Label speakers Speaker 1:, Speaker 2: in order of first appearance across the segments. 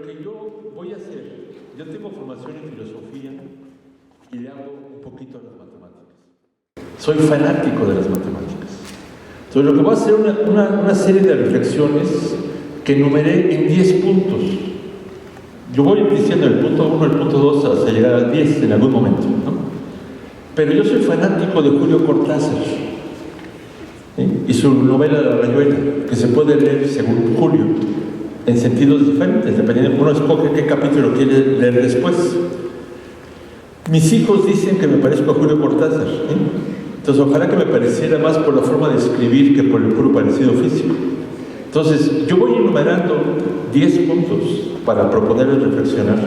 Speaker 1: que yo voy a hacer, yo tengo formación en filosofía y le hago un poquito a las matemáticas. Soy fanático de las matemáticas. Entonces, lo que voy a hacer es una serie de reflexiones que enumeré en 10 puntos. Yo voy diciendo el punto 1, el punto 2, hasta llegar al 10 en algún momento, ¿no? Pero yo soy fanático de Julio Cortázar, ¿sí? Y su novela La Rayuela, que se puede leer según Julio, en sentidos diferentes, dependiendo, uno escoge qué capítulo quiere leer después. Mis hijos dicen que me parezco a Julio Cortázar, ¿sí? Entonces ojalá que me pareciera más por la forma de escribir que por el puro parecido físico. Entonces yo voy enumerando 10 puntos para proponerles reflexionar,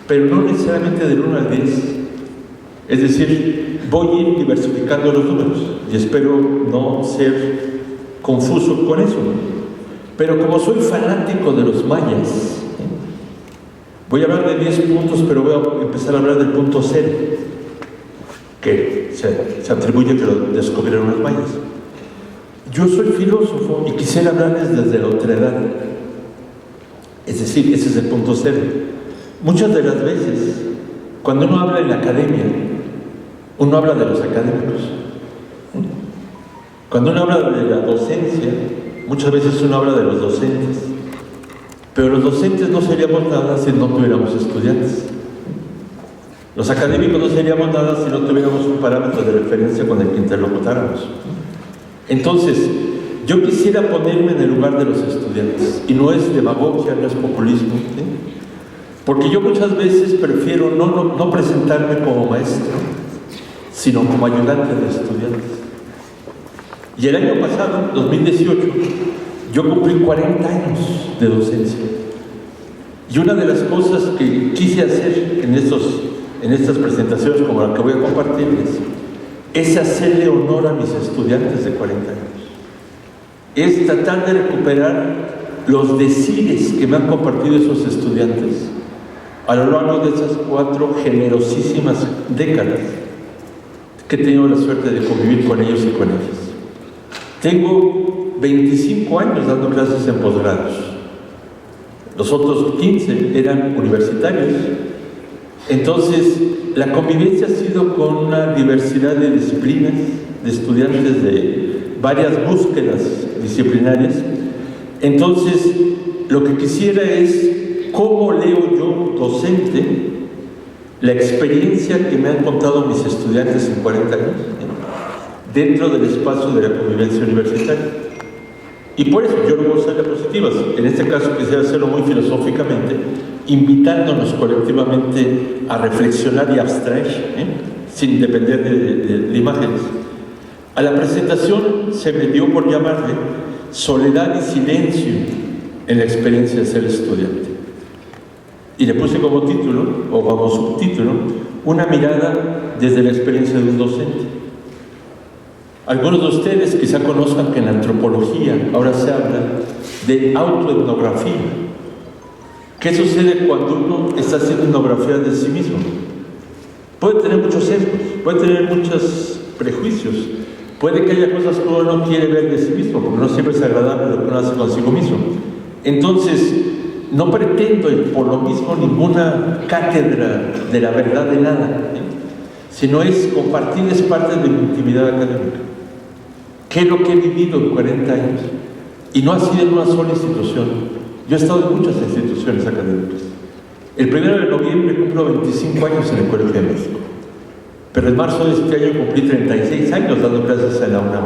Speaker 1: pero no necesariamente del 1 al 10. Es decir, voy a ir diversificando los números y espero no ser confuso con eso. Pero como soy fanático de los mayas, voy a hablar de 10 puntos, pero voy a empezar a hablar del punto 0, que se atribuye que lo descubrieron los mayas. Yo soy filósofo y quisiera hablarles desde la otredad. Es decir, ese es el punto 0. Muchas de las veces, cuando uno habla en la academia, uno habla de los académicos. Cuando uno habla de la docencia, muchas veces uno habla de los docentes. Pero los docentes no seríamos nada si no tuviéramos estudiantes. Los académicos no seríamos nada si no tuviéramos un parámetro de referencia con el que interlocutáramos. Entonces, yo quisiera ponerme en el lugar de los estudiantes, y no es demagogia, no es populismo, ¿sí? Porque yo muchas veces prefiero no presentarme como maestro, sino como ayudante de estudiantes. Y el año pasado, 2018, yo cumplí 40 años de docencia. Y una de las cosas que quise hacer en estas presentaciones como la que voy a compartirles es hacerle honor a mis estudiantes de 40 años. Es tratar de recuperar los decires que me han compartido esos estudiantes a lo largo de esas 4 generosísimas décadas que he tenido la suerte de convivir con ellos y con ellas. Tengo 25 años dando clases en posgrados. Los otros 15 eran universitarios. Entonces, la convivencia ha sido con una diversidad de disciplinas, de estudiantes de varias búsquedas disciplinarias. Entonces, lo que quisiera es cómo leo yo, docente, la experiencia que me han contado mis estudiantes en 40 años, dentro del espacio de la convivencia universitaria. Y por eso yo no voy a usar diapositivas. En este caso quisiera hacerlo muy filosóficamente, invitándonos colectivamente a reflexionar y abstraer, sin depender de imágenes. A la presentación se me dio por llamarle soledad y silencio en la experiencia de ser estudiante. Y le puse como título, o como subtítulo, una mirada desde la experiencia de un docente. Algunos de ustedes quizá conozcan que en la antropología ahora se habla de autoetnografía. ¿Qué sucede cuando uno está haciendo etnografía de sí mismo? Puede tener muchos sesgos, puede tener muchos prejuicios, puede que haya cosas que uno no quiere ver de sí mismo, porque no siempre es agradable lo que uno hace consigo mismo. Entonces, no pretendo por lo mismo ninguna cátedra de la verdad de nada, sino es compartir, es parte de mi intimidad académica. ¿Qué es lo que he vivido en 40 años? Y no ha sido en una sola institución. Yo he estado en muchas instituciones académicas. El 1 de noviembre cumplo 25 años en el Colegio de México. Pero en marzo de este año cumplí 36 años dando clases en la UNAM.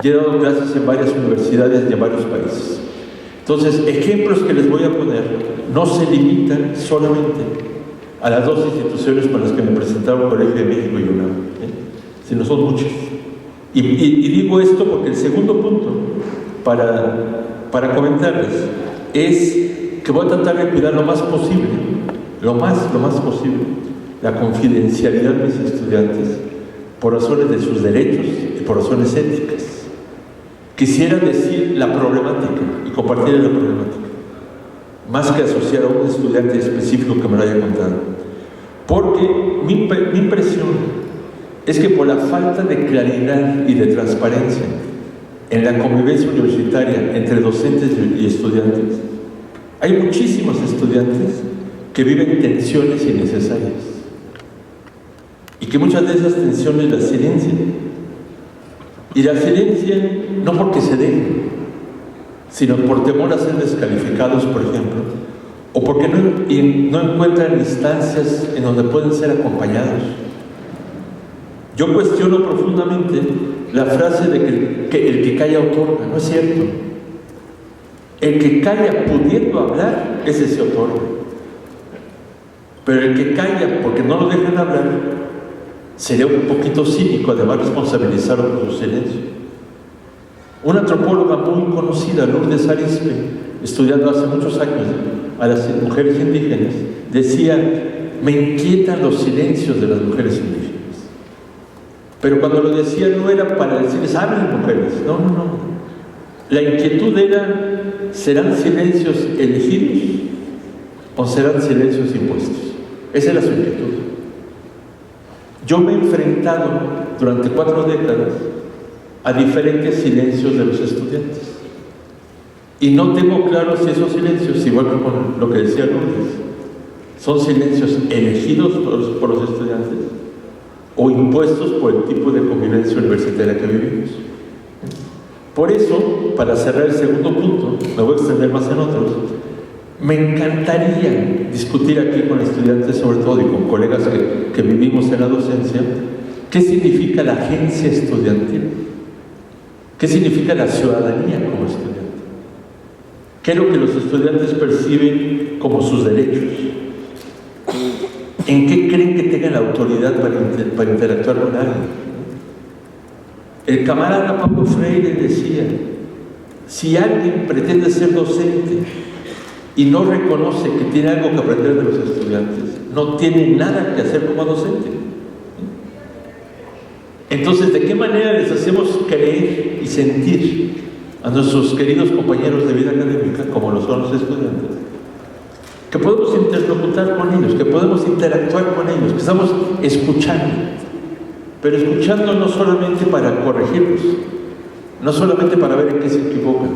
Speaker 1: Y he dado clases en varias universidades de varios países. Entonces, ejemplos que les voy a poner no se limitan solamente a las 2 instituciones con las que me presentaron Colegio de México y UNAM, sino son muchas. Y digo esto porque el segundo punto para comentarles es que voy a tratar de cuidar lo más posible, lo más posible, la confidencialidad de mis estudiantes por razones de sus derechos y por razones éticas. Quisiera decir la problemática y compartir la problemática, más que asociar a un estudiante específico que me lo haya contado. Porque mi impresión es que por la falta de claridad y de transparencia en la convivencia universitaria entre docentes y estudiantes, Hay muchísimos estudiantes que viven tensiones innecesarias y que muchas de esas tensiones las silencian. Y las silencian no porque se den, sino por temor a ser descalificados, por ejemplo, o porque no encuentran instancias en donde pueden ser acompañados. Yo cuestiono profundamente la frase de que el que calla otorga. No es cierto. El que calla pudiendo hablar, ese se otorga. Pero el que calla porque no lo dejan hablar, sería un poquito cínico, además responsabilizarlo por su silencio. Una antropóloga muy conocida, Lourdes Arizpe, estudiando hace muchos años a las mujeres indígenas, decía: me inquietan los silencios de las mujeres indígenas. Pero cuando lo decía no era para decirles, hablen mujeres, no. La inquietud era, ¿serán silencios elegidos o serán silencios impuestos? Esa era su inquietud. Yo me he enfrentado durante 4 décadas a diferentes silencios de los estudiantes. Y no tengo claro si esos silencios, igual que con lo que decía Lourdes, son silencios elegidos por los estudiantes o impuestos por el tipo de convivencia universitaria que vivimos. Por eso, para cerrar el segundo punto, me voy a extender más en otros, me encantaría discutir aquí con estudiantes, sobre todo, y con colegas que vivimos en la docencia, qué significa la agencia estudiantil, qué significa la ciudadanía como estudiante, qué es lo que los estudiantes perciben como sus derechos, en qué creen que tengan la autoridad para interactuar con alguien. El camarada Pablo Freire decía: si alguien pretende ser docente y no reconoce que tiene algo que aprender de los estudiantes, no tiene nada que hacer como docente. Entonces, ¿de qué manera les hacemos creer y sentir a nuestros queridos compañeros de vida académica, como lo son los estudiantes, que podemos interlocutar con ellos, que podemos interactuar con ellos, que estamos escuchando? Pero escuchando no solamente para corregirlos, no solamente para ver en qué se equivocan,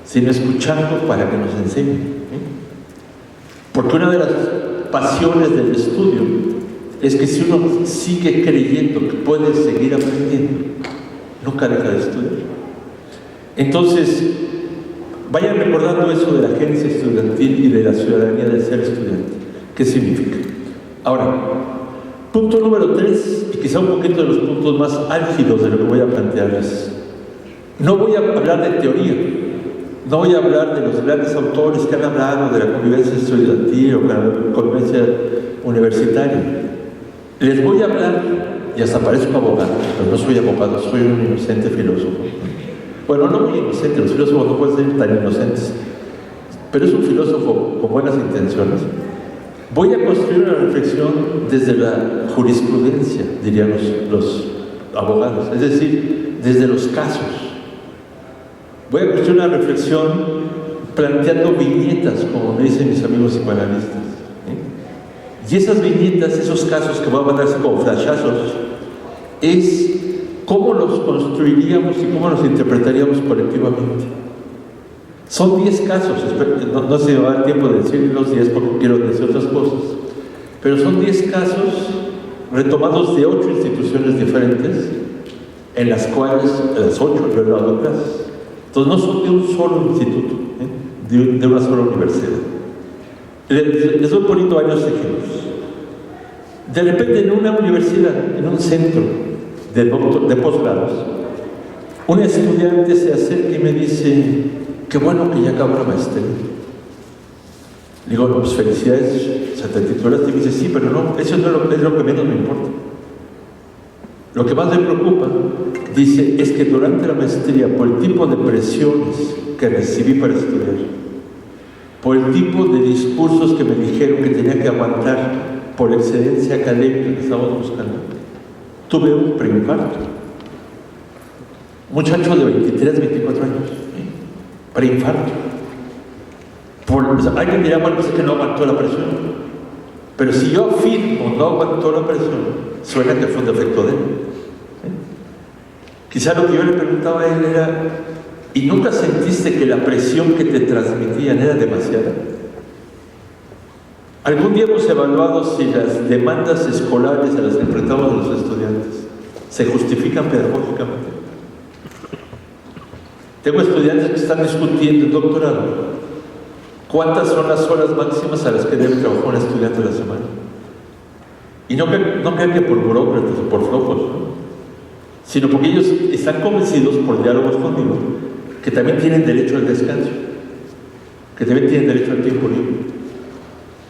Speaker 1: sino escuchando para que nos enseñen. Porque una de las pasiones del estudio es que si uno sigue creyendo que puede seguir aprendiendo, nunca deja de estudiar. Entonces, vayan recordando eso de la agencia estudiantil y de la ciudadanía del ser estudiante. ¿Qué significa? Ahora, punto número 3, y quizá un poquito de los puntos más álgidos de lo que voy a plantearles. No voy a hablar de teoría, no voy a hablar de los grandes autores que han hablado de la convivencia estudiantil o la convivencia universitaria. Les voy a hablar, y hasta parezco abogado, pero no soy abogado, soy un inocente filósofo. Bueno, no muy inocente, los filósofos no pueden ser tan inocentes, pero es un filósofo con buenas intenciones. Voy a construir una reflexión desde la jurisprudencia, dirían los abogados, es decir, desde los casos. Voy a construir una reflexión planteando viñetas, como me dicen mis amigos psicoanalistas. Y esas viñetas, esos casos que van a darse como flashazos, es cómo los construiríamos y cómo los interpretaríamos colectivamente. Son 10 casos, no se va a dar tiempo de decir los 10 porque quiero decir otras cosas, pero son 10 casos retomados de 8 instituciones diferentes, en las cuales, las 8 yo he dado clases. Entonces no son de un solo instituto, de una sola universidad. Les voy poniendo varios ejemplos. De repente en una universidad, en un centro de posgrados, un estudiante se acerca y me dice: qué bueno que ya acabó la maestría. Digo, pues felicidades, o sea, te titulaste. Y me dice: sí, pero no, eso no es lo que menos me importa. Lo que más me preocupa, dice, es que durante la maestría, por el tipo de presiones que recibí para estudiar, por el tipo de discursos que me dijeron que tenía que aguantar por la excelencia académica que estamos buscando, tuve un preinfarto. Muchacho de 23, 24 años, preinfarto. Alguien dirá: bueno, pues es que no aguantó la presión. Pero si yo afirmo no aguantó la presión, suena que fue un defecto de él. Quizá lo que yo le preguntaba a él era: ¿Y nunca sentiste que la presión que te transmitían era demasiada? Algún día hemos evaluado si las demandas escolares a las que enfrentamos los estudiantes se justifican pedagógicamente. Tengo estudiantes que están discutiendo el doctorado. ¿Cuántas son las horas máximas a las que debe trabajar un estudiante a la semana? Y no crean que por burócratas o por flojos, ¿no? Sino porque ellos están convencidos por diálogos conmigo que también tienen derecho al descanso, que también tienen derecho al tiempo libre.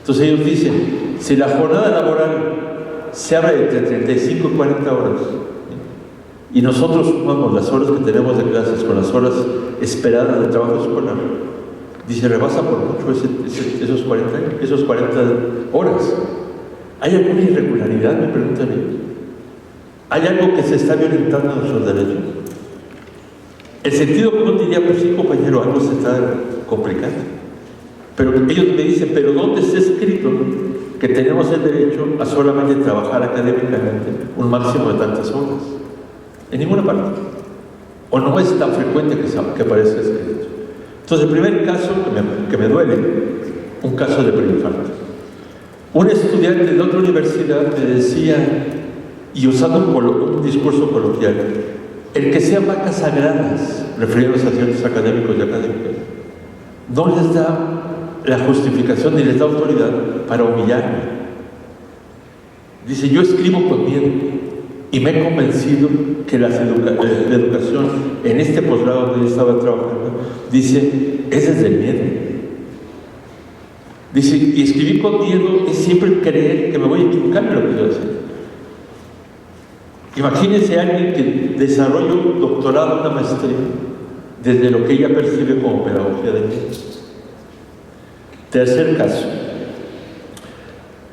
Speaker 1: Entonces ellos dicen, si la jornada laboral se abre entre 35 y 40 horas, y nosotros sumamos las horas que tenemos de clases con las horas esperadas de trabajo escolar, dice, rebasa por mucho esos 40 horas. ¿Hay alguna irregularidad? Me preguntan ellos. ¿Hay algo que se está violentando en nuestros derechos? El sentido común diría, pues sí, compañero, algo se está complicando. Pero ellos me dicen, ¿pero dónde está escrito que tenemos el derecho a solamente trabajar académicamente un máximo de tantas horas? En ninguna parte. O no es tan frecuente que parece escrito. Entonces, el primer caso que me duele, un caso de preinfarto. Un estudiante de otra universidad me decía, y usando un discurso coloquial, el que sean vacas sagradas, refiriéndose a ciertos académicos y académicas, no les da la justificación ni les da autoridad para humillarme. Dice, yo escribo con miedo y me he convencido que la educación en este posgrado donde yo estaba trabajando, dice, es desde el miedo. Dice, y escribir con miedo es siempre creer que me voy a equivocar en lo que yo hago. Imagínense a alguien que desarrolla un doctorado, una maestría, desde lo que ella percibe como pedagogía de miedo. Tercer caso,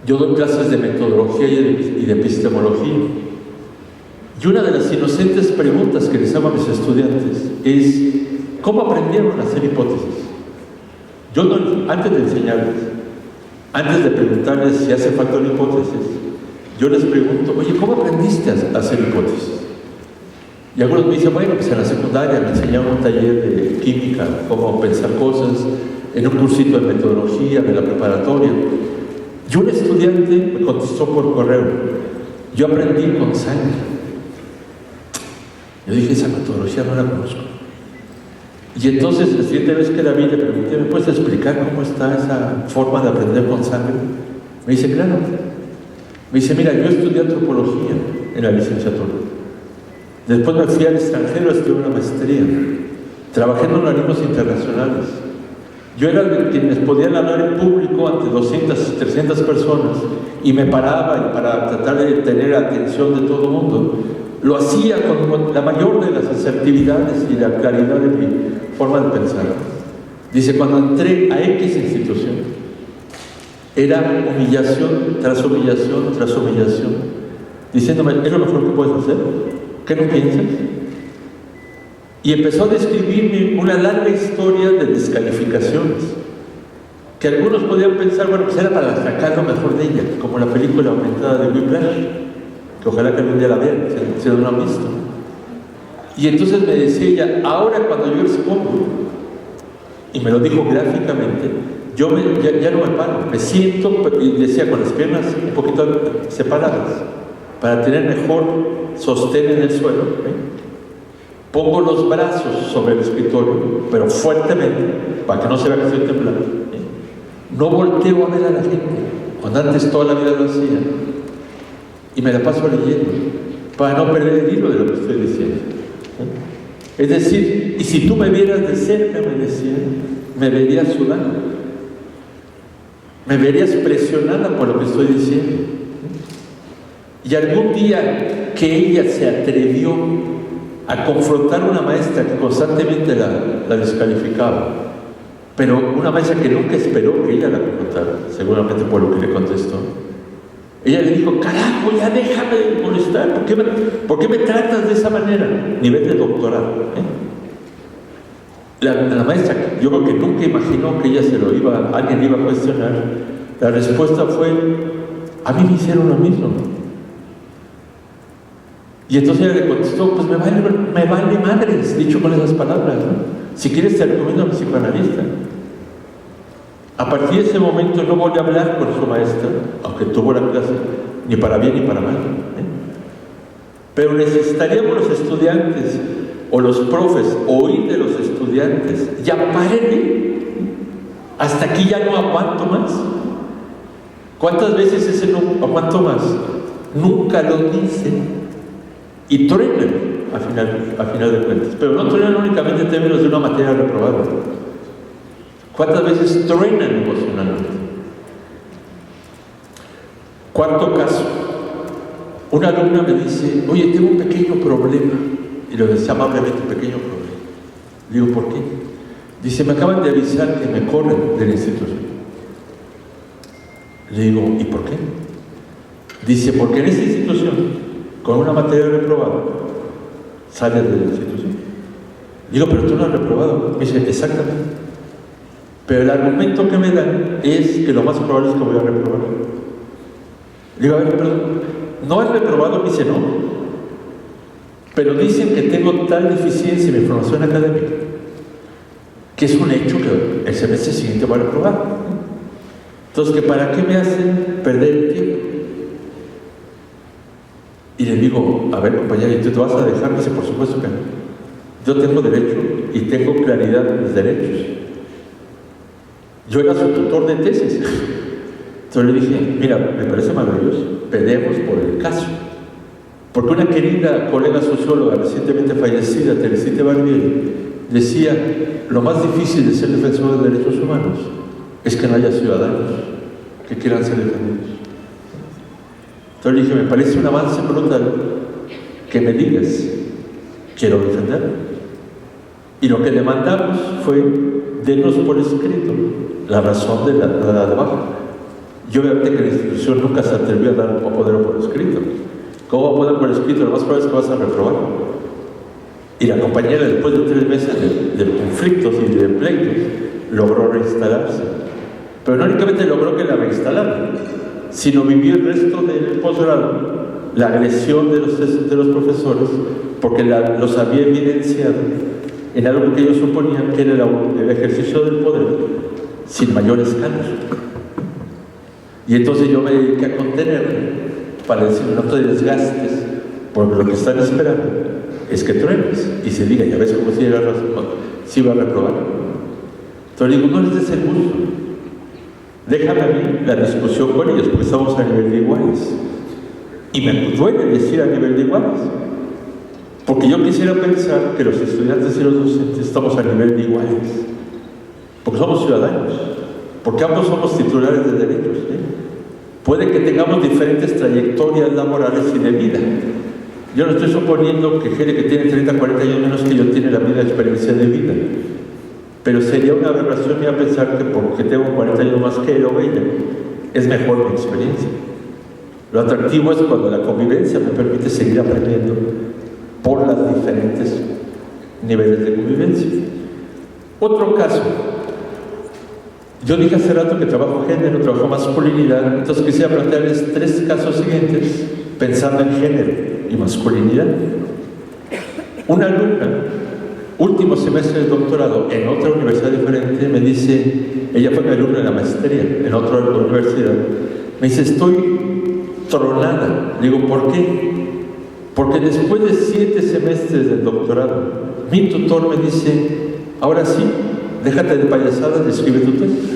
Speaker 1: yo doy clases de metodología y de epistemología, y una de las inocentes preguntas que les hago a mis estudiantes es, ¿cómo aprendieron a hacer hipótesis? Yo no, antes de enseñarles, antes de preguntarles si hace falta una hipótesis, yo les pregunto, oye, ¿cómo aprendiste a hacer hipótesis? Y algunos me dicen, bueno, pues en la secundaria me enseñaron un taller de química, cómo pensar cosas, en un cursito de metodología de la preparatoria. Y un estudiante me contestó por correo, yo aprendí con sangre. Yo dije, esa metodología no la conozco. Y entonces, la siguiente vez que la vi, le pregunté, ¿me puedes explicar cómo está esa forma de aprender con sangre? Me dice, claro. Me dice, mira, yo estudié antropología en la licenciatura. Después me fui al extranjero a estudiar una maestría. Trabajé en organismos internacionales. Yo era de quienes podían hablar en público ante 200, 300 personas y me paraba para tratar de tener atención de todo el mundo. Lo hacía con la mayor de las asertividades y la claridad de mi forma de pensar. Dice, cuando entré a X institución, era humillación tras humillación tras humillación, diciéndome, ¿es lo mejor que puedes hacer? ¿Qué no piensas? Y empezó a describirme una larga historia de descalificaciones, que algunos podían pensar, bueno, pues era para sacar lo mejor de ella, como la película aumentada de Whiplash, que ojalá que algún día la vean, si no lo han visto. Y entonces me decía ella, ahora cuando yo expongo, y me lo dijo gráficamente, yo ya no me paro, me siento, y decía, con las piernas un poquito separadas, para tener mejor sostén en el suelo. Pongo los brazos sobre el escritorio, pero fuertemente, para que no se vea que estoy temblando. No volteo a ver a la gente, cuando antes toda la vida lo hacía. Y me la paso leyendo, para no perder el hilo de lo que estoy diciendo. Es decir, y si tú me vieras de cerca, me decía, me verías sudando, me verías presionada por lo que estoy diciendo. Y algún día que ella se atrevió a confrontar a una maestra que constantemente la descalificaba, pero una maestra que nunca esperó que ella la confrontara, seguramente por lo que le contestó, ella le dijo, carajo, ya déjame de molestar, ¿por qué me tratas de esa manera? Nivel de doctorado. La maestra, yo creo que nunca imaginó que ella alguien le iba a cuestionar. La respuesta fue, a mí me hicieron lo mismo. Y entonces ella le contestó, pues me vale madres, dicho con esas palabras, ¿no? Si quieres te recomiendo a mi psicoanalista. A partir de ese momento no volví a hablar con su maestra, aunque tuvo la clase, ni para bien ni para mal. Pero necesitaríamos los estudiantes o los profes oír de los estudiantes: ya párenme, hasta aquí ya no aguanto más. ¿Cuántas veces ese no aguanto más nunca lo dicen? Y truenan a final de cuentas, pero no truenan únicamente en términos de una materia reprobada. ¿Cuántas veces truenan emocionalmente? Cuarto caso: una alumna me dice: oye, tengo un pequeño problema. Y lo decía amablemente, pequeño problema. Le digo: ¿por qué? Dice: me acaban de avisar que me corren de la institución. Le digo: ¿y por qué? Dice: porque en esta institución, con una materia reprobada, sales de la institución. Digo: pero tú no has reprobado. Me dice: exactamente. Pero el argumento que me dan es que lo más probable es que voy a reprobar. Le digo: a ver, perdón, ¿no has reprobado? Me dice: no. Pero dicen que tengo tal deficiencia en mi formación académica que es un hecho que el semestre siguiente voy a reprobar. Entonces, ¿que para qué me hacen perder el tiempo? Y le digo: a ver, compañero, ¿y tú te vas a dejar? Me dice: por supuesto que no. Yo tengo derecho y tengo claridad de mis derechos. Yo era su tutor de tesis. Entonces le dije: mira, me parece maravilloso, peleemos por el caso. Porque una querida colega socióloga recientemente fallecida, Teresita Barbieri, decía: lo más difícil de ser defensor de derechos humanos es que no haya ciudadanos que quieran ser defendidos. Entonces le dije: me parece un avance brutal que me digas, quiero defender. Y lo que demandamos fue: denos por escrito la razón de la de baja. Y obviamente que la institución nunca se atrevió a dar a poder por escrito. ¿Cómo va a poder por escrito? Lo más probable es que vas a reprobar. Y la compañera, después de 3 meses de conflictos y de pleitos, logró reinstalarse. Pero no únicamente logró que la reinstalaran, sino vivió el resto del posgrado la agresión de los profesores, porque los había evidenciado en algo que ellos suponían que era el ejercicio del poder sin mayor escándalo. Y entonces yo me dediqué a contenerme para decir: no te desgastes, porque lo que están esperando es que truenes y se diga: ya ves cómo si era razón, si va a reprobar. Entonces digo: no les des el gusto, déjame a mí la discusión con ellos, porque estamos a nivel de iguales. Y me duele decir a nivel de iguales, porque yo quisiera pensar que los estudiantes y los docentes estamos a nivel de iguales, porque somos ciudadanos, porque ambos somos titulares de derechos. Puede que tengamos diferentes trayectorias laborales y de vida. Yo no estoy suponiendo que gente que tiene 30, 40 años menos que yo tiene la misma experiencia de vida, pero sería una aberración mía pensar que porque tengo 40 años más que él o ella, es mejor mi experiencia. Lo atractivo es cuando la convivencia me permite seguir aprendiendo por los diferentes niveles de convivencia. Otro caso: yo dije hace rato que trabajo género, trabajo masculinidad, entonces quisiera plantearles 3 casos siguientes pensando en género y masculinidad. Una alumna, último semestre de doctorado en otra universidad diferente, me dice, ella fue mi alumna en la maestría en otra universidad, me dice: estoy tronada. Le digo: ¿por qué? Porque después de 7 semestres del doctorado, mi tutor me dice: ahora sí, déjate de payasadas y escribe tu tesis.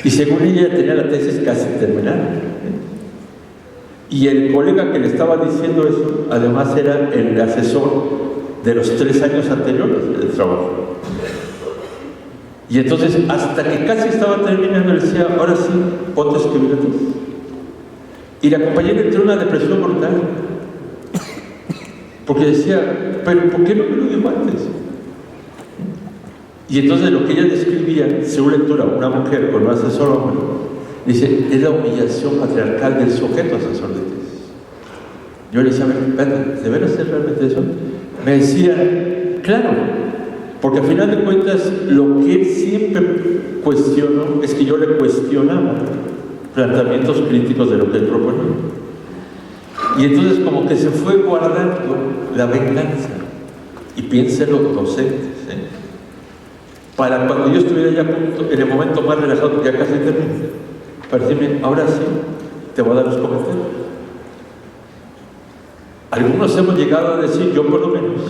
Speaker 1: Y según ella tenía la tesis casi terminada. Y el colega que le estaba diciendo eso, además era el asesor de los 3 años anteriores del trabajo. Y entonces, hasta que casi estaba terminando, le decía: ahora sí, ponte a escribir la tesis. Y la compañera entró en una depresión brutal, porque decía: pero ¿por qué no me lo dijo antes? Y entonces lo que ella describía, según lectura, una mujer con un asesor hombre, dice: es la humillación patriarcal del sujeto asesor de tesis. Yo le decía: ¿de veras es realmente eso? Me decía: claro, porque al final de cuentas lo que él siempre cuestionó es que yo le cuestionaba planteamientos críticos de lo que él proponía. Y entonces como que se fue guardando la venganza. Y piensen los docentes. para cuando yo estuviera ya a punto, en el momento más relajado, ya casi termino, para decirme, ahora sí, te voy a dar los comentarios. Algunos hemos llegado a decir, yo por lo menos,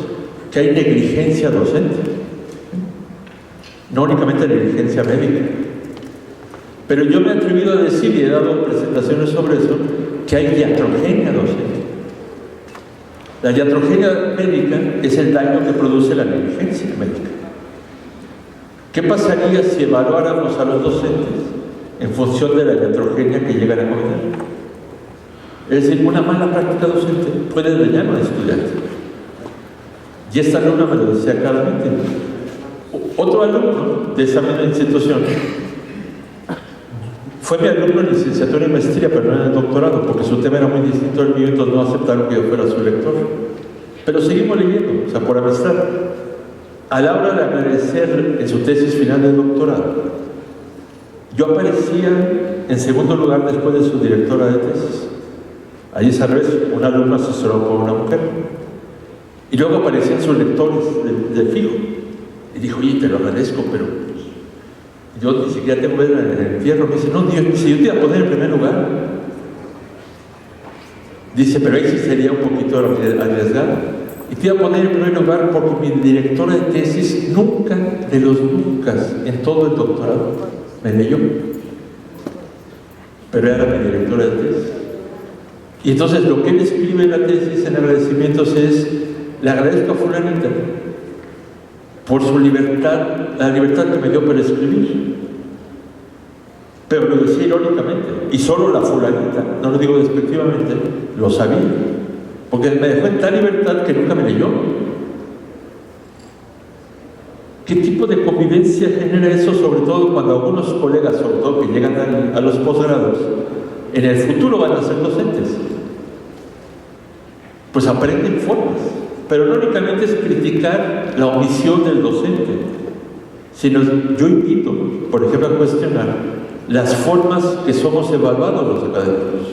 Speaker 1: que hay negligencia docente, no únicamente negligencia médica, pero yo me he atrevido a decir, y he dado presentaciones sobre eso, que hay iatrogenia docente. La iatrogenia médica es el daño que produce la negligencia médica. ¿Qué pasaría si evaluáramos a los docentes en función de la iatrogenia que llegan a cometer? Es decir, una mala práctica docente puede dañar a un estudiante. Y esta alumna me lo decía claramente. Otro alumno de esa misma institución fue mi alumno en licenciatura y maestría, pero no en el doctorado, porque su tema era muy distinto al mío, entonces no aceptaron que yo fuera su lector. Pero seguimos leyendo, o sea, por amistad. A la hora de agradecer en su tesis final de doctorado, yo aparecía en segundo lugar después de su directora de tesis. Ahí es al revés, un alumno asesorado por una mujer. Y luego aparecían sus lectores de fijo. Y dijo, oye, te lo agradezco, pero yo ni siquiera tengo en el entierro. Me dice, no, si yo te iba a poner en primer lugar. Dice, pero ahí sí sería un poquito arriesgado. Y te iba a poner en primer lugar porque mi directora de tesis nunca, de los nunca, en todo el doctorado, me leyó. Pero era mi directora de tesis. Y entonces lo que él escribe en la tesis en agradecimientos es, le agradezco a fulanita por su libertad, la libertad que me dio para escribir. Pero lo decía irónicamente, y solo la fulanita, no lo digo despectivamente, lo sabía, porque me dejó en tal libertad que nunca me leyó. ¿Qué tipo de convivencia genera eso, sobre todo cuando algunos colegas, sobre todo que llegan a los posgrados, en el futuro van a ser docentes? Pues aprenden formas, pero no únicamente es criticar la omisión del docente, sino yo invito, por ejemplo, a cuestionar las formas que somos evaluados los académicos.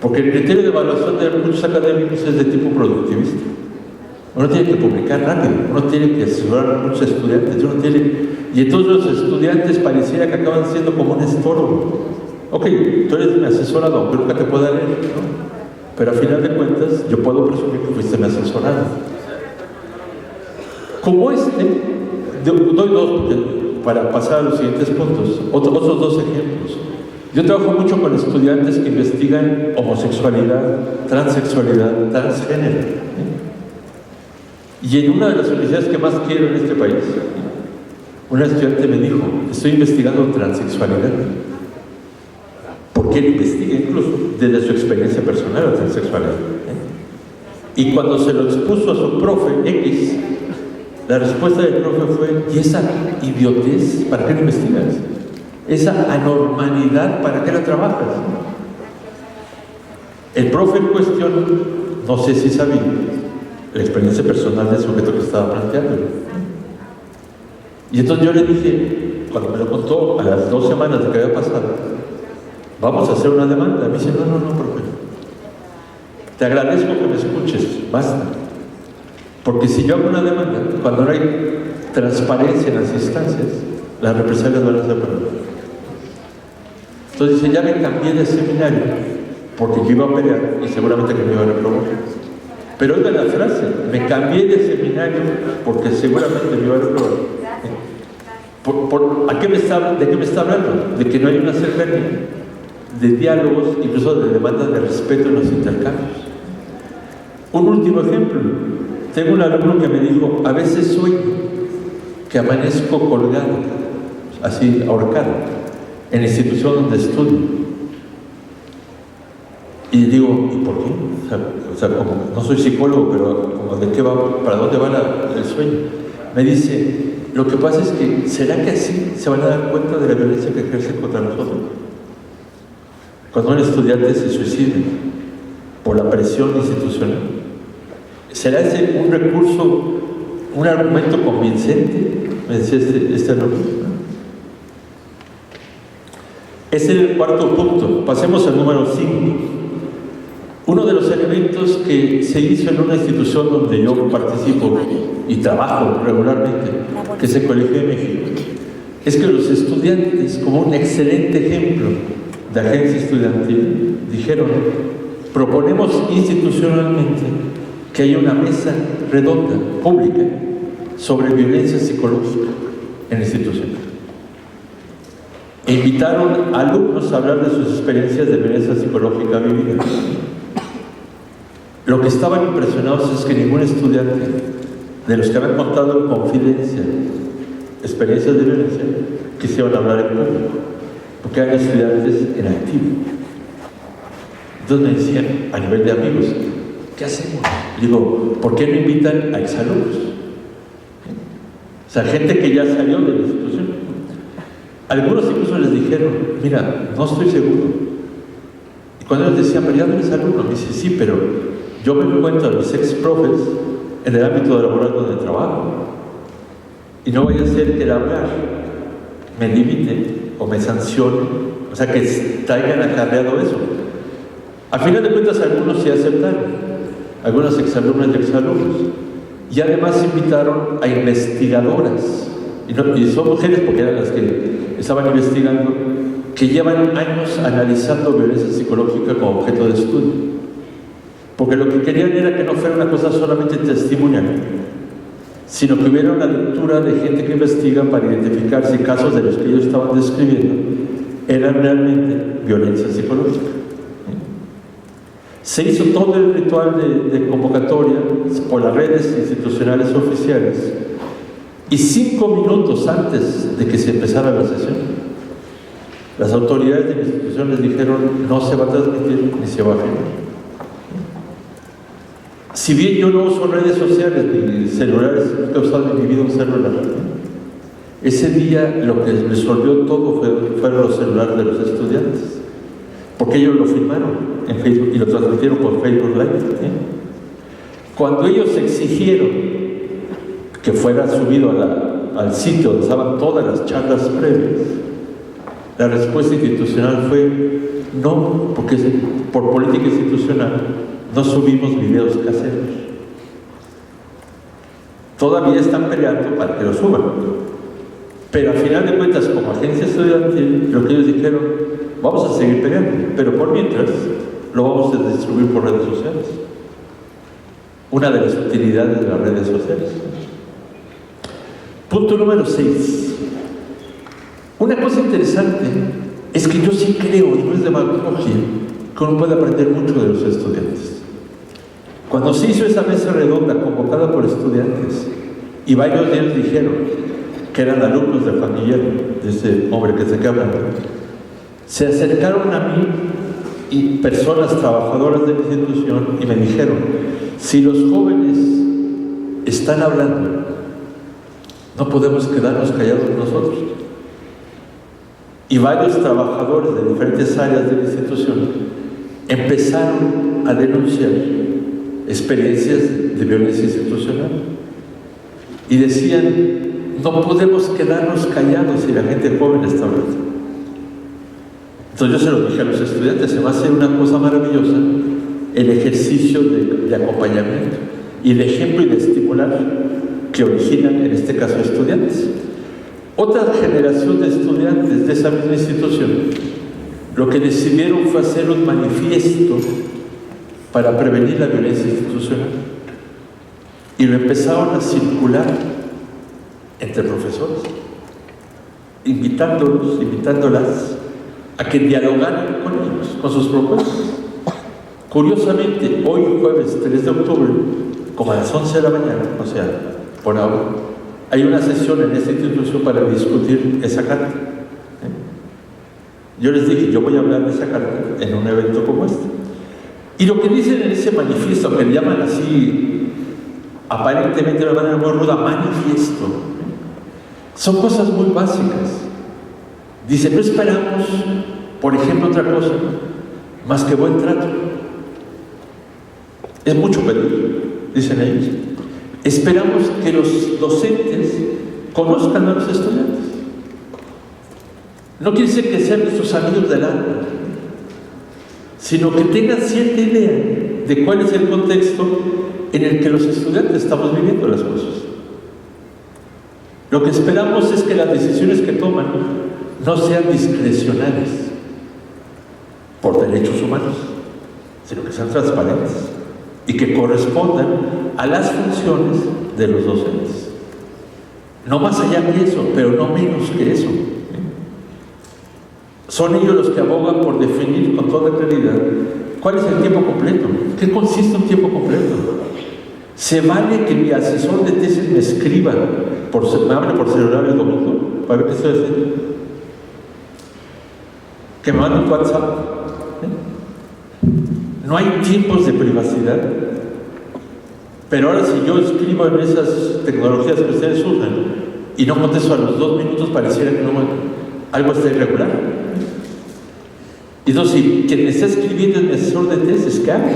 Speaker 1: Porque el criterio de evaluación de muchos académicos es de tipo productivista. Uno tiene que publicar rápido, uno tiene que asesorar a muchos estudiantes, y entonces los estudiantes pareciera que acaban siendo como un estorbo. Ok, tú eres mi asesorado, pero nunca te puedo leer, ¿no? Pero a final de cuentas, yo puedo presumir que fuiste mi asesorado. Como doy dos para pasar a los siguientes puntos, otros dos ejemplos. Yo trabajo mucho con estudiantes que investigan homosexualidad, transexualidad, transgénero. Y en una de las universidades que más quiero en este país, una estudiante me dijo, estoy investigando transexualidad. Porque él investiga incluso desde su experiencia personal la transexualidad. Y cuando se lo expuso a su profe X, la respuesta del profe fue, ¿y esa idiotez para qué la investigas? Esa anormalidad para qué la trabajas? El profe en cuestión, no sé si sabía la experiencia personal del sujeto que estaba planteando. Y entonces yo le dije, cuando me lo contó a las 2 semanas de que había pasado, vamos a hacer una demanda. Me dice, no, profe. Te agradezco que me escuches, basta. Porque si yo hago una demanda, cuando no hay transparencia en las instancias, las represalias van a ser para mí. Entonces dice, ya me cambié de seminario, porque yo iba a pelear y seguramente que me iban a reprobar. Pero oiga la frase, me cambié de seminario porque seguramente me iban a reprobar. ¿De qué me está hablando? De que no hay una cercanía de diálogos, incluso de demandas de respeto en los intercambios. Un último ejemplo. Tengo un alumno que me dijo, a veces sueño que amanezco colgado, así ahorcado, en la institución donde estudio. Y digo, ¿y por qué? O sea, como no soy psicólogo, pero como de qué va, ¿para dónde va el sueño? Me dice, lo que pasa es que, ¿será que así se van a dar cuenta de la violencia que ejercen contra nosotros? Cuando un estudiante se suicida por la presión institucional, ¿será ese un recurso, un argumento convincente? Me decía este alumno. Ese es el cuarto punto. Pasemos al número 5. Uno de los elementos que se hizo en una institución donde yo participo y trabajo regularmente, que es el Colegio de México, es que los estudiantes, como un excelente ejemplo de agencia estudiantil, dijeron: proponemos institucionalmente que haya una mesa redonda, pública, sobre violencia psicológica en la institución. E invitaron a alumnos a hablar de sus experiencias de violencia psicológica vivida. Lo que estaban impresionados es que ningún estudiante de los que habían contado en confidencia experiencias de violencia quisieron hablar en público, porque eran estudiantes en activo. Entonces me decían, a nivel de amigos, ¿qué hacemos? Digo, ¿por qué no invitan a exalumnos? O sea, gente que ya salió de la institución. Algunos incluso les dijeron: mira, no estoy seguro. Y cuando ellos decían: pero ya no eres alumno, me dice: sí, pero yo me encuentro a mis ex profes en el ámbito laboral donde trabajo, y no vaya a ser que el hablar me limite o me sancione, o sea, que traigan acarreado eso. Al final de cuentas, algunos sí aceptaron, algunos exalumnos y exalumnos, y además invitaron a investigadoras, y son mujeres porque eran las que estaban investigando, que llevan años analizando violencia psicológica como objeto de estudio, porque lo que querían era que no fuera una cosa solamente testimonial, sino que hubiera una lectura de gente que investiga para identificar si casos de los que ellos estaban describiendo eran realmente violencia psicológica. Se hizo todo el ritual de convocatoria por las redes institucionales oficiales, y 5 minutos antes de que se empezara la sesión, las autoridades de la institución les dijeron: no se va a transmitir ni se va a filmar. Si bien yo no uso redes sociales ni celulares, nunca he usado en mi vida un celular, ese día lo que resolvió todo fueron los celulares de los estudiantes, porque ellos lo filmaron en Facebook y lo transmitieron por Facebook Live. Cuando ellos exigieron que fuera subido al sitio donde estaban todas las charlas previas, la respuesta institucional fue: no, porque por política institucional no subimos videos caseros. Todavía están peleando para que lo suban, pero al final de cuentas, como agencia estudiantil, lo que ellos dijeron: vamos a seguir peleando, pero por mientras lo vamos a distribuir por redes sociales. Una de las utilidades de las redes sociales. Punto número 6. Una cosa interesante es que yo sí creo, y no es demagogia, que uno puede aprender mucho de los estudiantes. Cuando se hizo esa mesa redonda convocada por estudiantes, y varios de ellos dijeron que eran alumnos de familia de ese hombre que se queda hablando, se acercaron a mí y personas trabajadoras de la institución y me dijeron: si los jóvenes están hablando, no podemos quedarnos callados nosotros. Y varios trabajadores de diferentes áreas de la institución empezaron a denunciar experiencias de violencia institucional y decían: no podemos quedarnos callados si la gente joven está hablando. Entonces yo se lo dije a los estudiantes: se va a hacer una cosa maravillosa, el ejercicio de acompañamiento y de ejemplo y de estimular que originan, en este caso, estudiantes. Otra generación de estudiantes de esa misma institución lo que decidieron fue hacer un manifiesto para prevenir la violencia institucional, y lo empezaron a circular entre profesores, invitándolas a que dialogaran con ellos, con sus propuestas. Curiosamente, hoy jueves 3 de octubre, como a las 11 de la mañana, o sea, por ahora, hay una sesión en esta institución para discutir esa carta. Yo les dije: yo voy a hablar de esa carta en un evento como este. Y lo que dicen en ese manifiesto, que le llaman así, aparentemente de una manera muy ruda, manifiesto, son cosas muy básicas. Dice: no esperamos, por ejemplo, otra cosa más que buen trato. Es mucho pedir, dicen ellos. Esperamos que los docentes conozcan a los estudiantes. No quiere decir que sean nuestros amigos del alma, sino que tengan cierta idea de cuál es el contexto en el que los estudiantes estamos viviendo las cosas. Lo que esperamos es que las decisiones que toman no sean discrecionales por derechos humanos, sino que sean transparentes y que correspondan a las funciones de los docentes. No más allá de eso, pero no menos que eso. Son ellos los que abogan por definir con toda claridad cuál es el tiempo completo, qué consiste un tiempo completo. ¿Se vale que mi asesor de tesis me escriba, me hable por celular el domingo para ver qué estoy haciendo? Que me mande un WhatsApp. No hay tiempos de privacidad. Pero ahora si yo escribo en esas tecnologías que ustedes usan y no contesto a los 2 minutos, pareciera que algo está irregular. Y entonces, si quien me está escribiendo es mi asesor de tesis, ¿qué hago?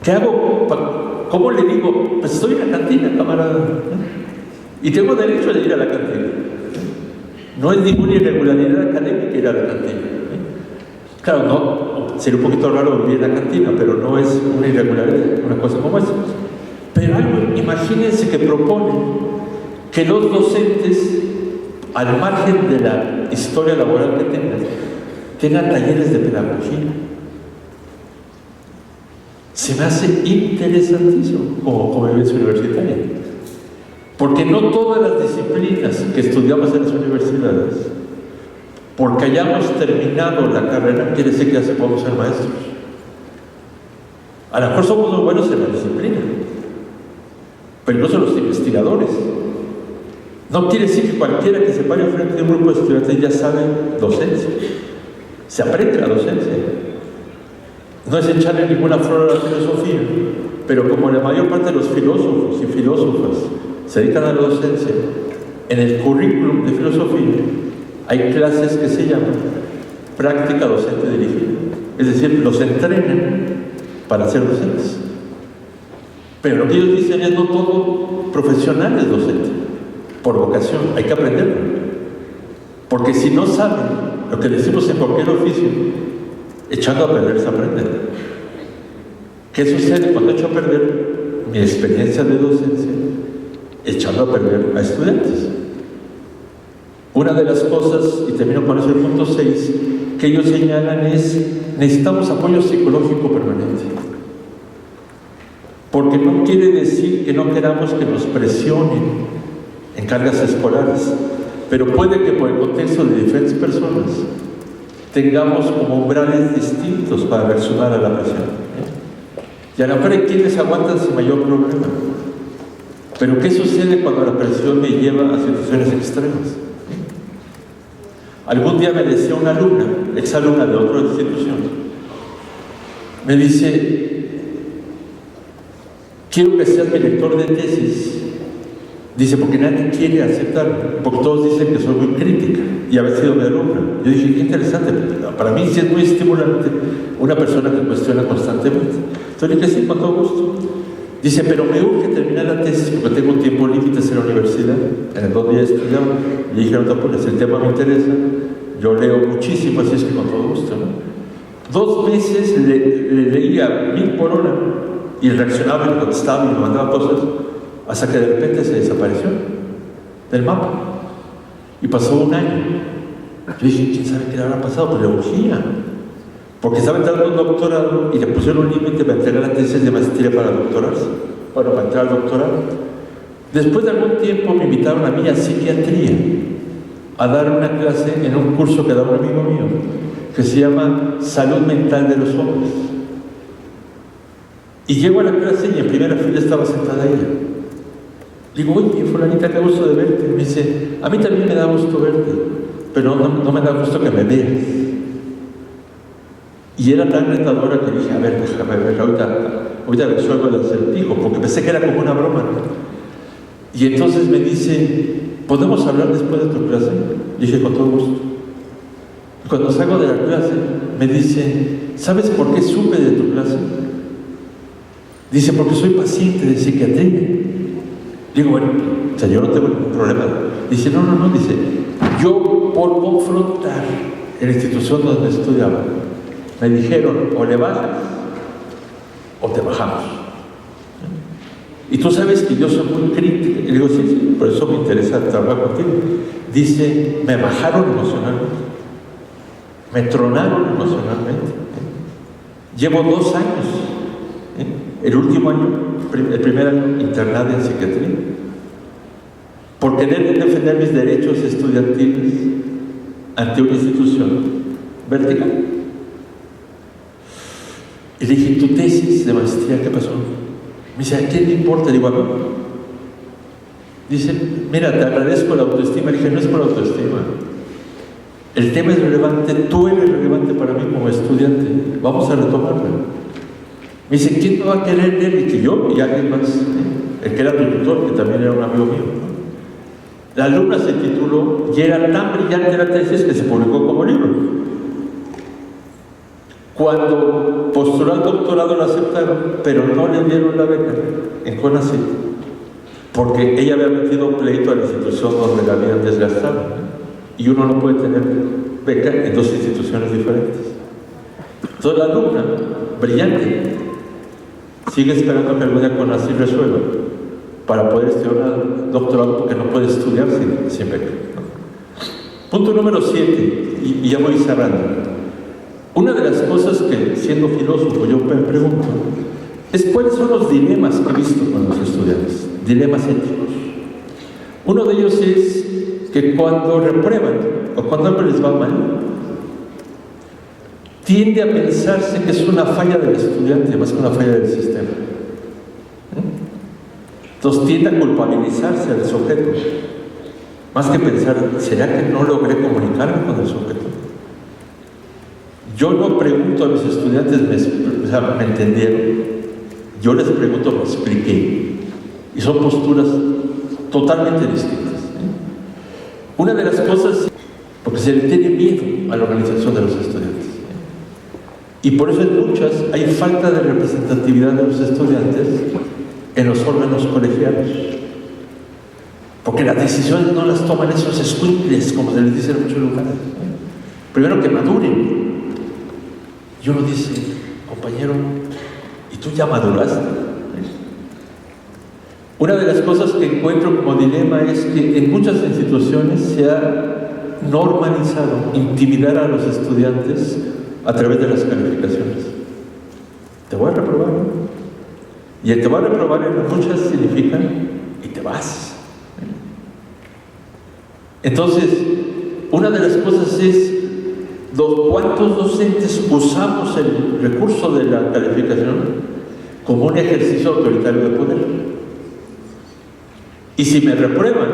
Speaker 1: ¿Qué hago? ¿Cómo le digo? Pues estoy en la cantina, camarada. Y tengo derecho de ir a la cantina. No es ninguna irregularidad académica ir a la cantina. Claro, no, sería un poquito raro vivir en la cantina, pero no es una irregularidad, una cosa como esa. Pero algo, imagínense que proponen que los docentes, al margen de la historia laboral que tengan talleres de pedagogía. Se me hace interesantísimo como convivencia universitaria. Porque no todas las disciplinas que estudiamos en las universidades, porque hayamos terminado la carrera, quiere decir que ya se podemos ser maestros. A lo mejor somos muy buenos en la disciplina, pero no son los investigadores. No quiere decir que cualquiera que se pare frente de un grupo de estudiantes ya sabe docencia. Se aprende la docencia. No es echarle ninguna flor a la filosofía, pero como la mayor parte de los filósofos y filósofas se dedican a la docencia, en el currículum de filosofía hay clases que se llaman práctica docente dirigida. Es decir, los entrenan para ser docentes. Pero lo que ellos dicen es no todo profesional es docente, por vocación, hay que aprenderlo. Porque si no saben lo que decimos en cualquier oficio, echando a perder se aprende. ¿Qué sucede cuando echo a perder mi experiencia de docencia? Echando a perder a estudiantes. Una de las cosas, y termino con eso el punto 6, que ellos señalan es: necesitamos apoyo psicológico permanente. Porque no quiere decir que no queramos que nos presionen en cargas escolares, pero puede que por el contexto de diferentes personas tengamos como umbrales distintos para reaccionar a la presión. Y a lo mejor hay quienes aguantan sin mayor problema. Pero ¿qué sucede cuando la presión me lleva a situaciones extremas? Algún día me decía una alumna, exalumna de otra institución, me dice: quiero que seas mi lector de tesis. Dice, porque nadie quiere aceptarme, porque todos dicen que soy muy crítica y haber sido mi alumna. Yo dije, qué interesante, para mí sí es muy estimulante una persona que cuestiona constantemente. Entonces le dije, sí, con todo gusto. Dice, pero me urge terminar la tesis porque tengo un tiempo límite en la universidad, en el 2 días estudiaba. Y dije, no te apures, el tema me interesa, yo leo muchísimo, así es que con todo gusto, ¿no? 2 meses le leía 1000 por hora y reaccionaba y contestaba y me mandaba cosas, hasta que de repente se desapareció del mapa. Y pasó 1 año. Yo dije, ¿quién sabe qué le habrá pasado? Pues le urgía. Porque estaba entrando a un doctorado y le pusieron un límite para entregar la tesis de maestría para doctorarse. Bueno, para entrar al doctorado. Después de algún tiempo me invitaron a mí a psiquiatría, a dar una clase en un curso que daba un amigo mío, que se llama Salud Mental de los Hombres. Y llego a la clase y en primera fila estaba sentada ella. Digo, oye, fulanita, qué gusto de verte. Me dice, a mí también me da gusto verte, pero no me da gusto que me veas. Y era tan retadora que dije, a ver, déjame ver, ahorita resuelvo el acertijo, porque pensé que era como una broma, ¿no? Y entonces me dice, ¿podemos hablar después de tu clase? Dije, con todo gusto. Y cuando salgo de la clase, me dice, ¿sabes por qué supe de tu clase? Dice, porque soy paciente de psiquiatría. Digo, bueno, o sea, yo no tengo ningún problema. Dice, no, dice, yo por confrontar en la institución donde estudiaba, me dijeron, o le bajas o te bajamos. Y tú sabes que yo soy muy crítico. Y le digo, sí, sí, por eso me interesa trabajar contigo. Dice, me bajaron emocionalmente, me tronaron emocionalmente. Llevo 2 años, el último año, el primer año internado en psiquiatría, por querer defender mis derechos estudiantiles ante una institución vertical. Y le dije, ¿tu tesis de maestría qué pasó? Me dice, ¿a quién le importa? Digo, a mí. Dice, mira, te agradezco la autoestima. Le dije, no es por autoestima. El tema es relevante, tú eres relevante para mí como estudiante. Vamos a retomarla. Me dice, ¿quién no va a querer leer? Y que yo y alguien más, el que era tu tutor, que también era un amigo mío, ¿no? La alumna se tituló y era tan brillante la tesis que se publicó como libro. Cuando postuló al doctorado la aceptaron, pero no le dieron la beca en CONACYT, porque ella había metido pleito a la institución donde la habían desgastado, ¿no? Y uno no puede tener beca en 2 instituciones diferentes. Entonces la alumna, brillante, sigue esperando que algún día CONACYT resuelva para poder estudiar un doctorado, porque no puede estudiar sin beca, ¿no? Punto número 7, y ya voy cerrando. Una de las cosas que, siendo filósofo, yo me pregunto es cuáles son los dilemas que he visto con los estudiantes, dilemas éticos. Uno de ellos es que cuando reprueban o cuando algo les va mal, tiende a pensarse que es una falla del estudiante más que una falla del sistema. Entonces tiende a culpabilizarse al sujeto, más que pensar, ¿será que no logré comunicarme con el sujeto? Yo no pregunto a mis estudiantes, ¿me entendieron? Yo les pregunto, me expliqué. Y son posturas totalmente distintas. Una de las cosas, porque se le tiene miedo a la organización de los estudiantes. Y por eso en muchas hay falta de representatividad de los estudiantes en los órganos colegiados. Porque las decisiones no las toman esos escuincles, como se les dice en muchos lugares. Primero que maduren. Y uno dice, compañero, ¿y tú ya maduraste? Una de las cosas que encuentro como dilema es que en muchas instituciones se ha normalizado intimidar a los estudiantes a través de las calificaciones. Te voy a reprobar, ¿no? Y el te voy a reprobar en muchas significa y te vas. Entonces, una de las cosas es ¿cuántos docentes usamos el recurso de la calificación como un ejercicio autoritario de poder? Y si me reprueban,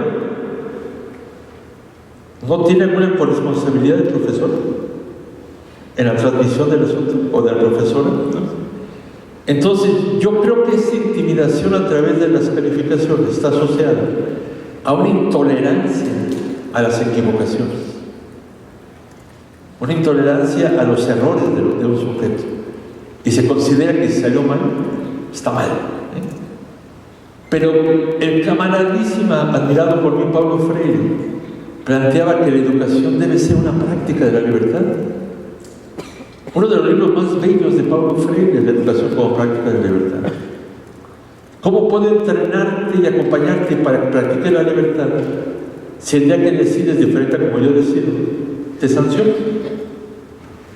Speaker 1: ¿no tiene alguna corresponsabilidad del profesor en la transmisión del asunto o de la profesora? Entonces, yo creo que esa intimidación a través de las calificaciones está asociada a una intolerancia a las equivocaciones. Una intolerancia a los errores de un sujeto. Y se considera que si salió mal, está mal. Pero el camaradísima, admirado por mí, Paulo Freire, planteaba que la educación debe ser una práctica de la libertad. Uno de los libros más bellos de Paulo Freire es La educación como práctica de la libertad. ¿Cómo puedo entrenarte y acompañarte para que practiques la libertad si el día que decides diferente a como yo decido, te sanciono?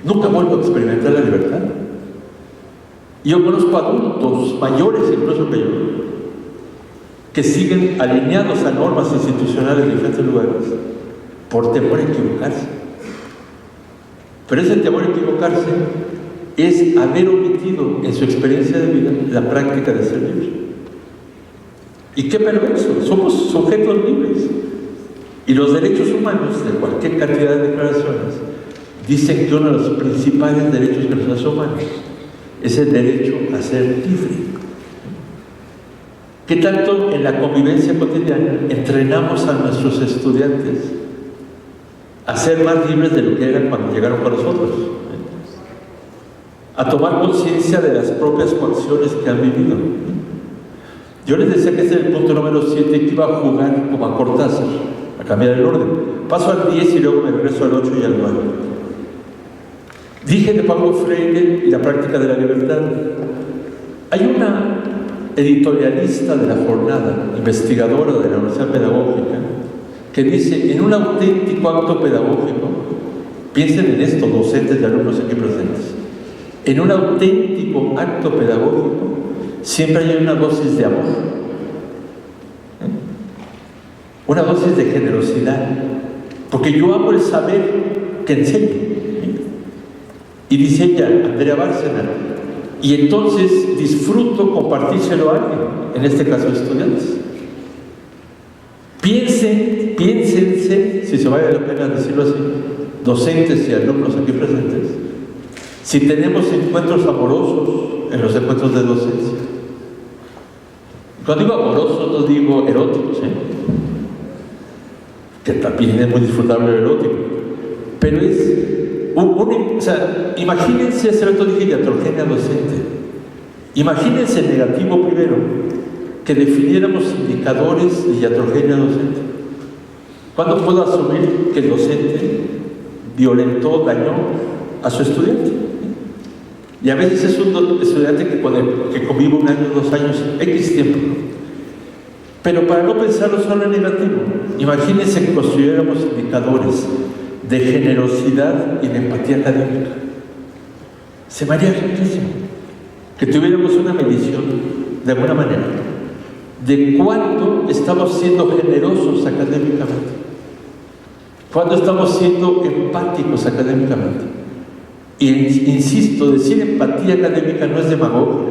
Speaker 1: Nunca vuelvo a experimentar la libertad. Yo conozco adultos, mayores incluso que yo, que siguen alineados a normas institucionales en diferentes lugares por temor a equivocarse. Pero ese temor a equivocarse es haber omitido en su experiencia de vida la práctica de ser libre. Y qué perverso, somos sujetos libres. Y los derechos humanos, de cualquier cantidad de declaraciones, dicen que uno de los principales derechos que nos hace humanos es el derecho a ser libre. ¿Qué tanto en la convivencia cotidiana entrenamos a nuestros estudiantes a ser más libres de lo que eran cuando llegaron con nosotros? A tomar conciencia de las propias coacciones que han vivido. Yo les decía que ese es el punto número 7, que iba a jugar como a Cortázar, a cambiar el orden. Paso al 10 y luego me regreso al 8 y al 9. Dije de Paulo Freire y la práctica de la libertad. Hay una editorialista de La Jornada, investigadora de la Universidad Pedagógica, que dice, en un auténtico acto pedagógico, piensen en esto, docentes y alumnos aquí presentes, en un auténtico acto pedagógico siempre hay una dosis de amor, una dosis de generosidad, porque yo amo el saber que enseño. Y dice ella, Andrea Bárcena, y entonces disfruto compartírselo a alguien, en este caso estudiantes. Piénsense, si se vale la pena decirlo así, docentes y alumnos aquí presentes, si tenemos encuentros amorosos en los encuentros de docencia. Cuando digo amorosos no digo eróticos, que también es muy disfrutable el erótico, pero es o sea, imagínense, hace rato dije iatrogenia docente, imagínense el negativo primero, que definiéramos indicadores de iatrogenia docente. ¿Cuándo puedo asumir que el docente violentó, dañó a su estudiante? Y a veces es un estudiante que convive 1 año, 2 años, X tiempo. Pero para no pensarlo solo en negativo, imagínense que construyéramos indicadores de generosidad y de empatía académica. Se me haría riquísimo que tuviéramos una medición, de alguna manera, de cuánto estamos siendo generosos académicamente, cuánto estamos siendo empáticos académicamente. Y insisto, decir empatía académica no es demagogia,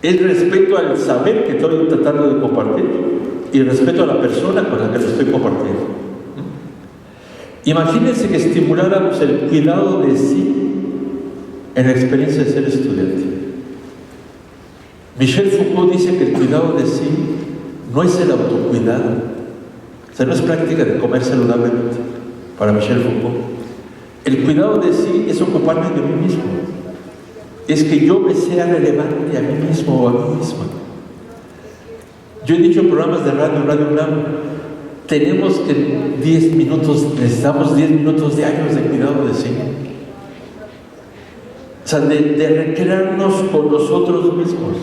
Speaker 1: es respeto al saber que estoy tratando de compartir y respeto a la persona con la que lo estoy compartiendo. Imagínense que estimuláramos el cuidado de sí en la experiencia de ser estudiante. Michel Foucault dice que el cuidado de sí no es el autocuidado, o sea, no es práctica de comer saludablemente para Michel Foucault. El cuidado de sí es ocuparme de mí mismo, es que yo me sea relevante a mí mismo o a mí misma. Yo he dicho en programas de Radio UNAM, tenemos que necesitamos 10 minutos diarios de cuidado de sí. O sea, de recrearnos con nosotros mismos.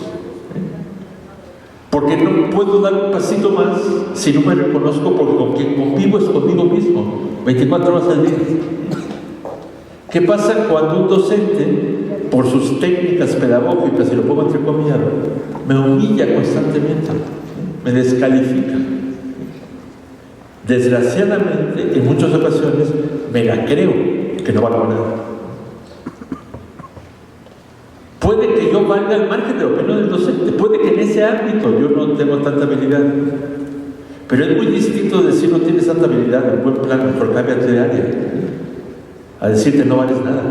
Speaker 1: Porque no puedo dar un pasito más si no me reconozco, porque con quien convivo es conmigo mismo, 24 horas al día. ¿Qué pasa cuando un docente, por sus técnicas pedagógicas, y lo pongo entrecomillado, me humilla constantemente, me descalifica? Desgraciadamente, en muchas ocasiones, me la creo que no valgo nada. Puede que yo valga al margen de la opinión del docente, puede que en ese ámbito yo no tengo tanta habilidad, pero es muy distinto decir no tienes tanta habilidad, en buen plan, mejor cámbiate de área, a decirte no vales nada,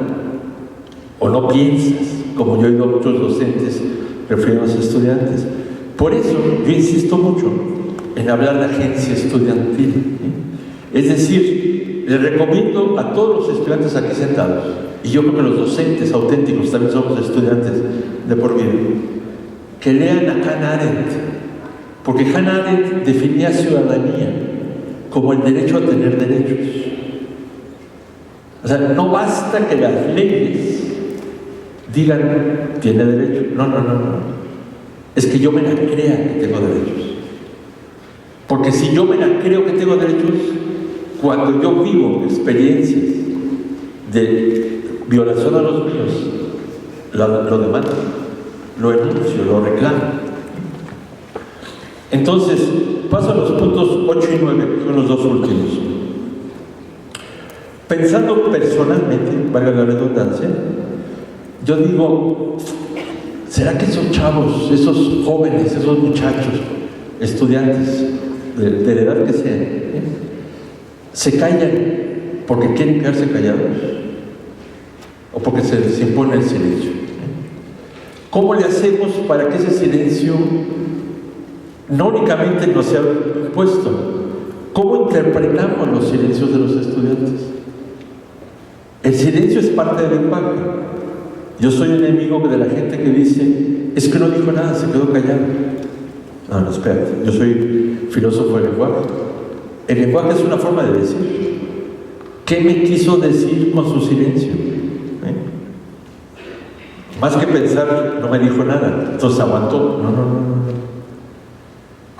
Speaker 1: o no piensas, como yo he oído a muchos docentes refiriéndose a estudiantes. Por eso yo insisto mucho en hablar de agencia estudiantil. Es decir, les recomiendo a todos los estudiantes aquí sentados, y yo creo que los docentes auténticos también somos estudiantes de por vida, que lean a Hannah Arendt, porque Hannah Arendt definía ciudadanía como el derecho a tener derechos. O sea, no basta que las leyes digan tiene derecho, no, es que yo me la crea que tengo derechos. Porque si yo me la creo que tengo derechos, cuando yo vivo experiencias de violación a los míos, lo demando, lo enuncio, lo reclamo. Entonces, paso a los puntos 8 y 9, que son los dos últimos. Pensando personalmente, valga la redundancia, yo digo, ¿será que esos chavos, esos jóvenes, esos muchachos, estudiantes, de la edad que sean, se callan porque quieren quedarse callados o porque se les impone el silencio? ¿Cómo le hacemos para que ese silencio no únicamente nos sea impuesto? ¿Cómo interpretamos los silencios de los estudiantes? El silencio es parte del lenguaje. Yo soy enemigo de la gente que dice, es que no dijo nada, se quedó callado. No, espérate, yo soy filósofo del lenguaje. El lenguaje es una forma de decir. ¿Qué me quiso decir con su silencio? Más que pensar, no me dijo nada, entonces aguantó. No.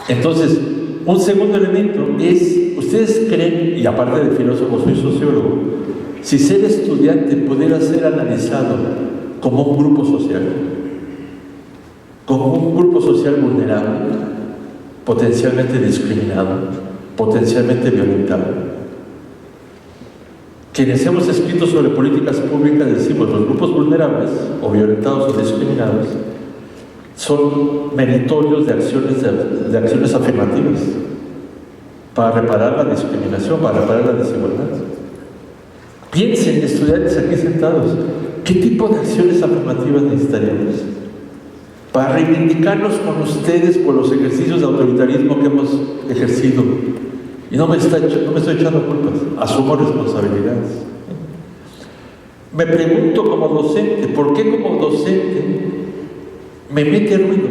Speaker 1: Entonces, un segundo elemento es, ¿ustedes creen, y aparte de filósofo, soy sociólogo, si ser estudiante pudiera ser analizado como un grupo social vulnerable, potencialmente discriminado, potencialmente violentado? Quienes hemos escrito sobre políticas públicas decimos los grupos vulnerables o violentados o discriminados son meritorios de acciones afirmativas para reparar la discriminación, para reparar la desigualdad. Piensen, estudiantes aquí sentados, ¿qué tipo de acciones afirmativas necesitaríamos para reivindicarnos con ustedes por los ejercicios de autoritarismo que hemos ejercido? Y no me estoy echando culpas, asumo responsabilidades. Me pregunto como docente, ¿por qué como docente me mete ruido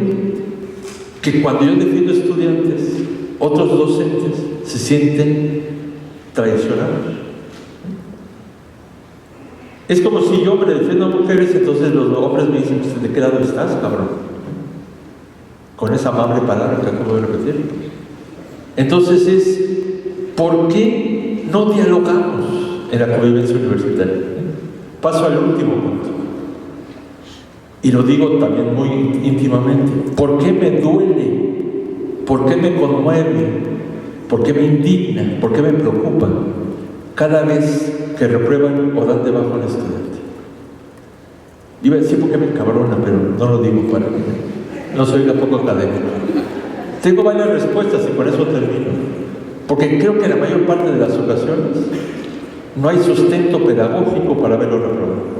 Speaker 1: que cuando yo defiendo estudiantes, otros docentes se sienten traicionados? Es como si yo me defiendo a mujeres, entonces los hombres me dicen, ¿de qué lado estás, cabrón? Con esa amable palabra que acabo de repetir. Entonces es, ¿por qué no dialogamos en la convivencia universitaria? Paso al último punto. Y lo digo también muy íntimamente. ¿Por qué me duele? ¿Por qué me conmueve? ¿Por qué me indigna? ¿Por qué me preocupa cada vez que reprueban o dan de bajo al estudiante? Iba a decir porque me encabrona, pero no lo digo para mí. No soy tampoco académico. Tengo varias respuestas y por eso termino. Porque creo que en la mayor parte de las ocasiones no hay sustento pedagógico para haberlo reprobado.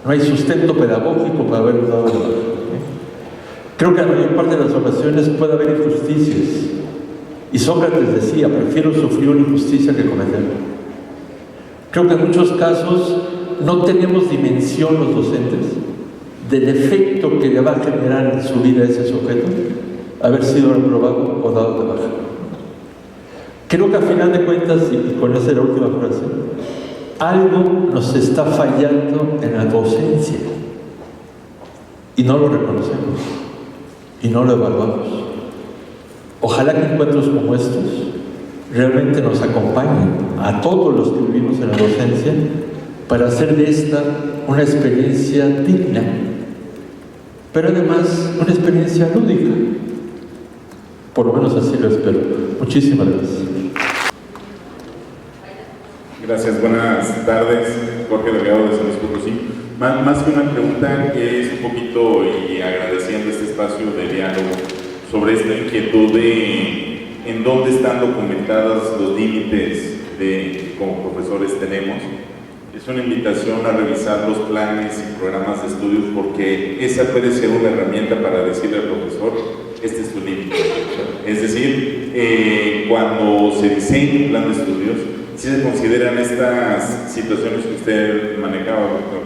Speaker 1: No hay sustento pedagógico para haberlo dado de baja. Creo que en la mayor parte de las ocasiones puede haber injusticias. Y Sócrates decía, prefiero sufrir una injusticia que cometerla. Creo que en muchos casos no tenemos dimensión los docentes del efecto que le va a generar en su vida ese sujeto haber sido reprobado o dado de baja. Creo que a final de cuentas, y con esa es la última frase, algo nos está fallando en la docencia y no lo reconocemos y no lo evaluamos. Ojalá que encuentros como estos realmente nos acompañen a todos los que vivimos en la docencia para hacer de esta una experiencia digna, pero además una experiencia lúdica. Por lo menos así lo espero. Muchísimas gracias.
Speaker 2: Gracias, buenas tardes. Jorge Delgado de San Luis Potosí. Más que una pregunta, que es un poquito, y agradeciendo este espacio de diálogo, sobre esta inquietud de en dónde están documentados los límites de como profesores tenemos. Es una invitación a revisar los planes y programas de estudios, porque esa puede ser una herramienta para decirle al profesor, este es tu límite. Es decir, cuando se diseña un plan de estudios, si se consideran estas situaciones que usted manejaba, doctor,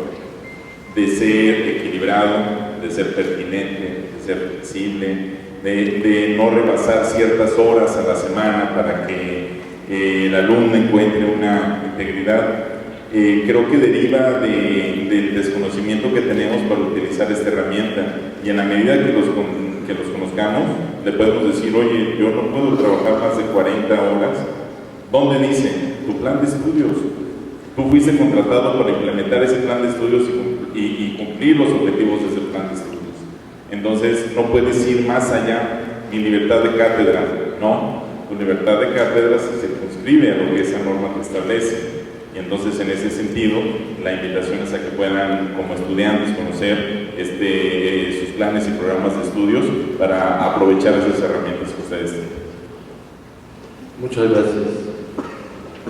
Speaker 2: de ser equilibrado, de ser pertinente, de ser flexible, de no rebasar ciertas horas a la semana para que el alumno encuentre una integridad, creo que deriva del desconocimiento que tenemos para utilizar esta herramienta, y en la medida que los conozcamos, le podemos decir, oye, yo no puedo trabajar más de 40 horas. ¿Dónde dice tu plan de estudios? Tú fuiste contratado para implementar ese plan de estudios y cumplir los objetivos de ese plan de estudios. Entonces, no puedes ir más allá. Mi libertad de cátedra, no. Tu libertad de cátedra se circunscribe a lo que esa norma te establece. Y entonces, en ese sentido, la invitación es a que puedan, como estudiantes, conocer sus planes y programas de estudios para aprovechar esas herramientas que ustedes tienen.
Speaker 1: Muchas gracias.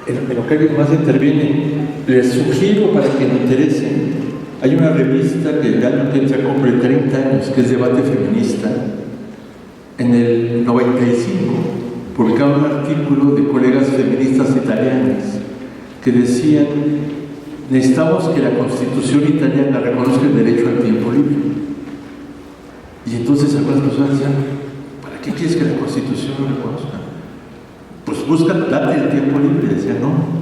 Speaker 1: En lo que alguien más interviene, les sugiero para que me interesen, hay una revista que el año que entra cumple 30 años, que es Debate Feminista. En el 95 publicaba un artículo de colegas feministas italianas que decían, necesitamos que la Constitución italiana reconozca el derecho al tiempo libre. Y entonces algunas personas decían, ¿para qué quieres que la Constitución lo reconozca? Pues busca darte el tiempo libre. Decía, no,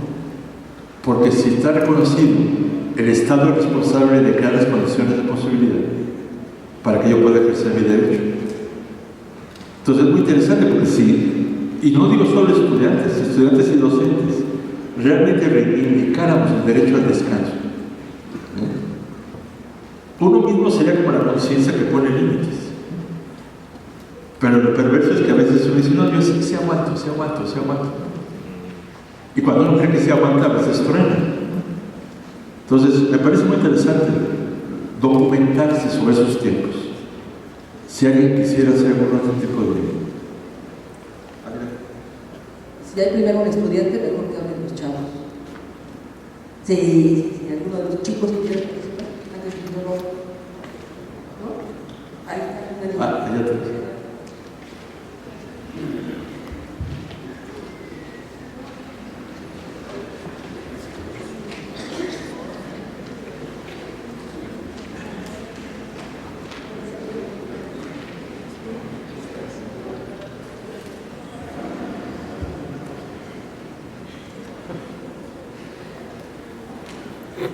Speaker 1: porque si está reconocido, el Estado es responsable de crear las condiciones de posibilidad para que yo pueda ejercer mi derecho. Entonces es muy interesante porque si, y no digo solo estudiantes y docentes, realmente reivindicáramos el derecho al descanso. Uno mismo sería como la conciencia que pone límites. Pero lo perverso es que a veces uno dice, no, yo sí aguanto. Y cuando uno cree que se aguanta, a veces truena. Entonces, me parece muy interesante documentarse sobre esos tiempos. Si alguien quisiera hacer algún otro tipo de...
Speaker 3: Si hay primero un estudiante, mejor que hablen los chavos. Si alguno de los chicos quiere participar, antes de que ¿no? Ahí está.
Speaker 1: allá atrás.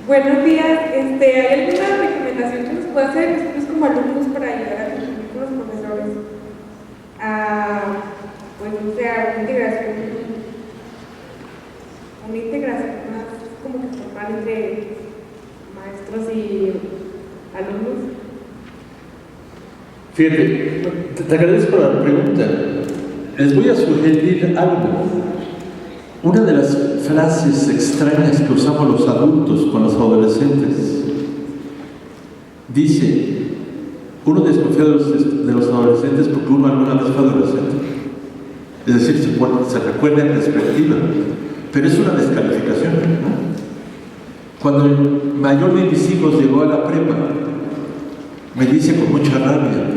Speaker 4: Buenos días, ¿hay alguna recomendación que nos pueda hacer nosotros como alumnos para ayudar a contribuir con los profesores a, pues, no sé, a una integración más como que formal entre maestros y alumnos?
Speaker 1: Fíjate, te agradezco la pregunta. Les voy a sugerir algo. Una de las frases extrañas que usamos los adultos con los adolescentes dice: uno desconfía de los adolescentes porque uno alguna vez fue adolescente. Es decir, se recuerda en perspectiva, pero es una descalificación, ¿no? Cuando el mayor de mis hijos llegó a la prepa, me dice con mucha rabia,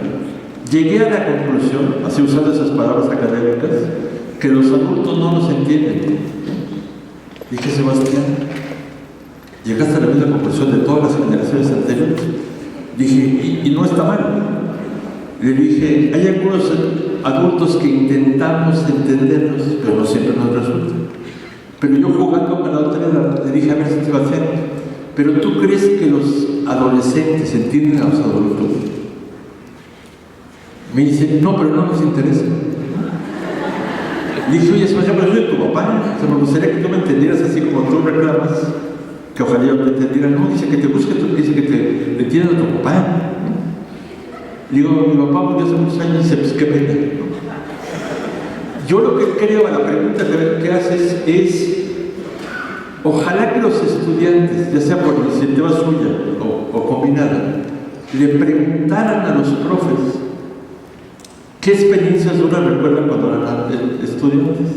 Speaker 1: llegué a la conclusión, así usando esas palabras académicas, que los adultos no nos entienden. Dije, Sebastián, llegaste a la misma conclusión de todas las generaciones anteriores. Dije, y no está mal. Le dije, hay algunos adultos que intentamos entendernos, pero no siempre nos resulta. Pero yo, jugando con la autoridad, le dije, a ver, Sebastián, ¿pero tú crees que los adolescentes entienden a los adultos? Me dice, no, pero no nos interesa. Le dije, oye, Sebastián, pero yo soy tu papá, o sea, me gustaría que tú me entendieras así como tú reclamas, que ojalá yo te entendiera. No, dice que te busque, dice que te entiendas a tu papá. Le digo, mi papá murió hace muchos años y dice, pues qué pena. Yo lo que creo, a la pregunta que haces es, ojalá que los estudiantes, ya sea por iniciativa suya o combinada, le preguntaran a los profes ¿qué experiencias uno recuerda cuando eran estudiantes?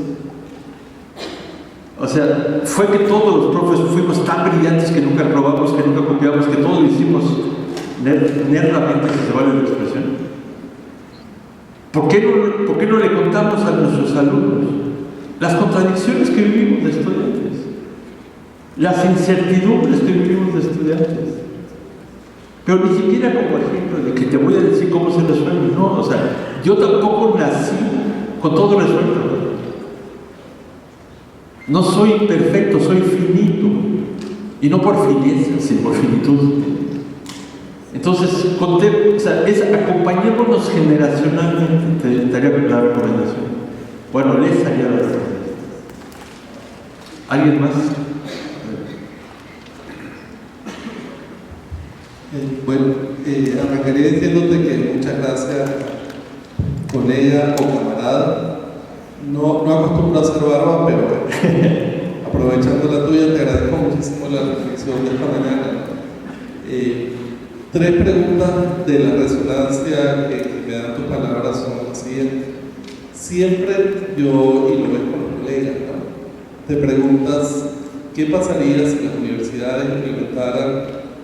Speaker 1: O sea, fue que todos los profes fuimos tan brillantes que nunca probamos, que nunca copiamos, que todo lo hicimos nerdamente, si se vale la expresión. ¿Por qué no le contamos a nuestros alumnos las contradicciones que vivimos de estudiantes? Las incertidumbres que vivimos de estudiantes. Pero ni siquiera como ejemplo de que te voy a decir cómo se resuelve, no, o sea, yo tampoco nací con todo resuelto. No soy perfecto, soy finito. Y no por fineza, sino por finitud. Entonces, acompañémonos generacionalmente, te haría la recomendación. Bueno, les haría la recomendación. ¿Alguien más?
Speaker 5: Arrancaría diciéndote que muchas gracias, colega o camarada. No acostumbro a hacer barba, pero aprovechando la tuya, te agradezco muchísimo la reflexión de esta mañana. 3 preguntas de la resonancia que me dan tus palabras son las siguientes. Siempre yo, y lo ves con los colegas, ¿no? Te preguntas qué pasaría si las universidades implementaran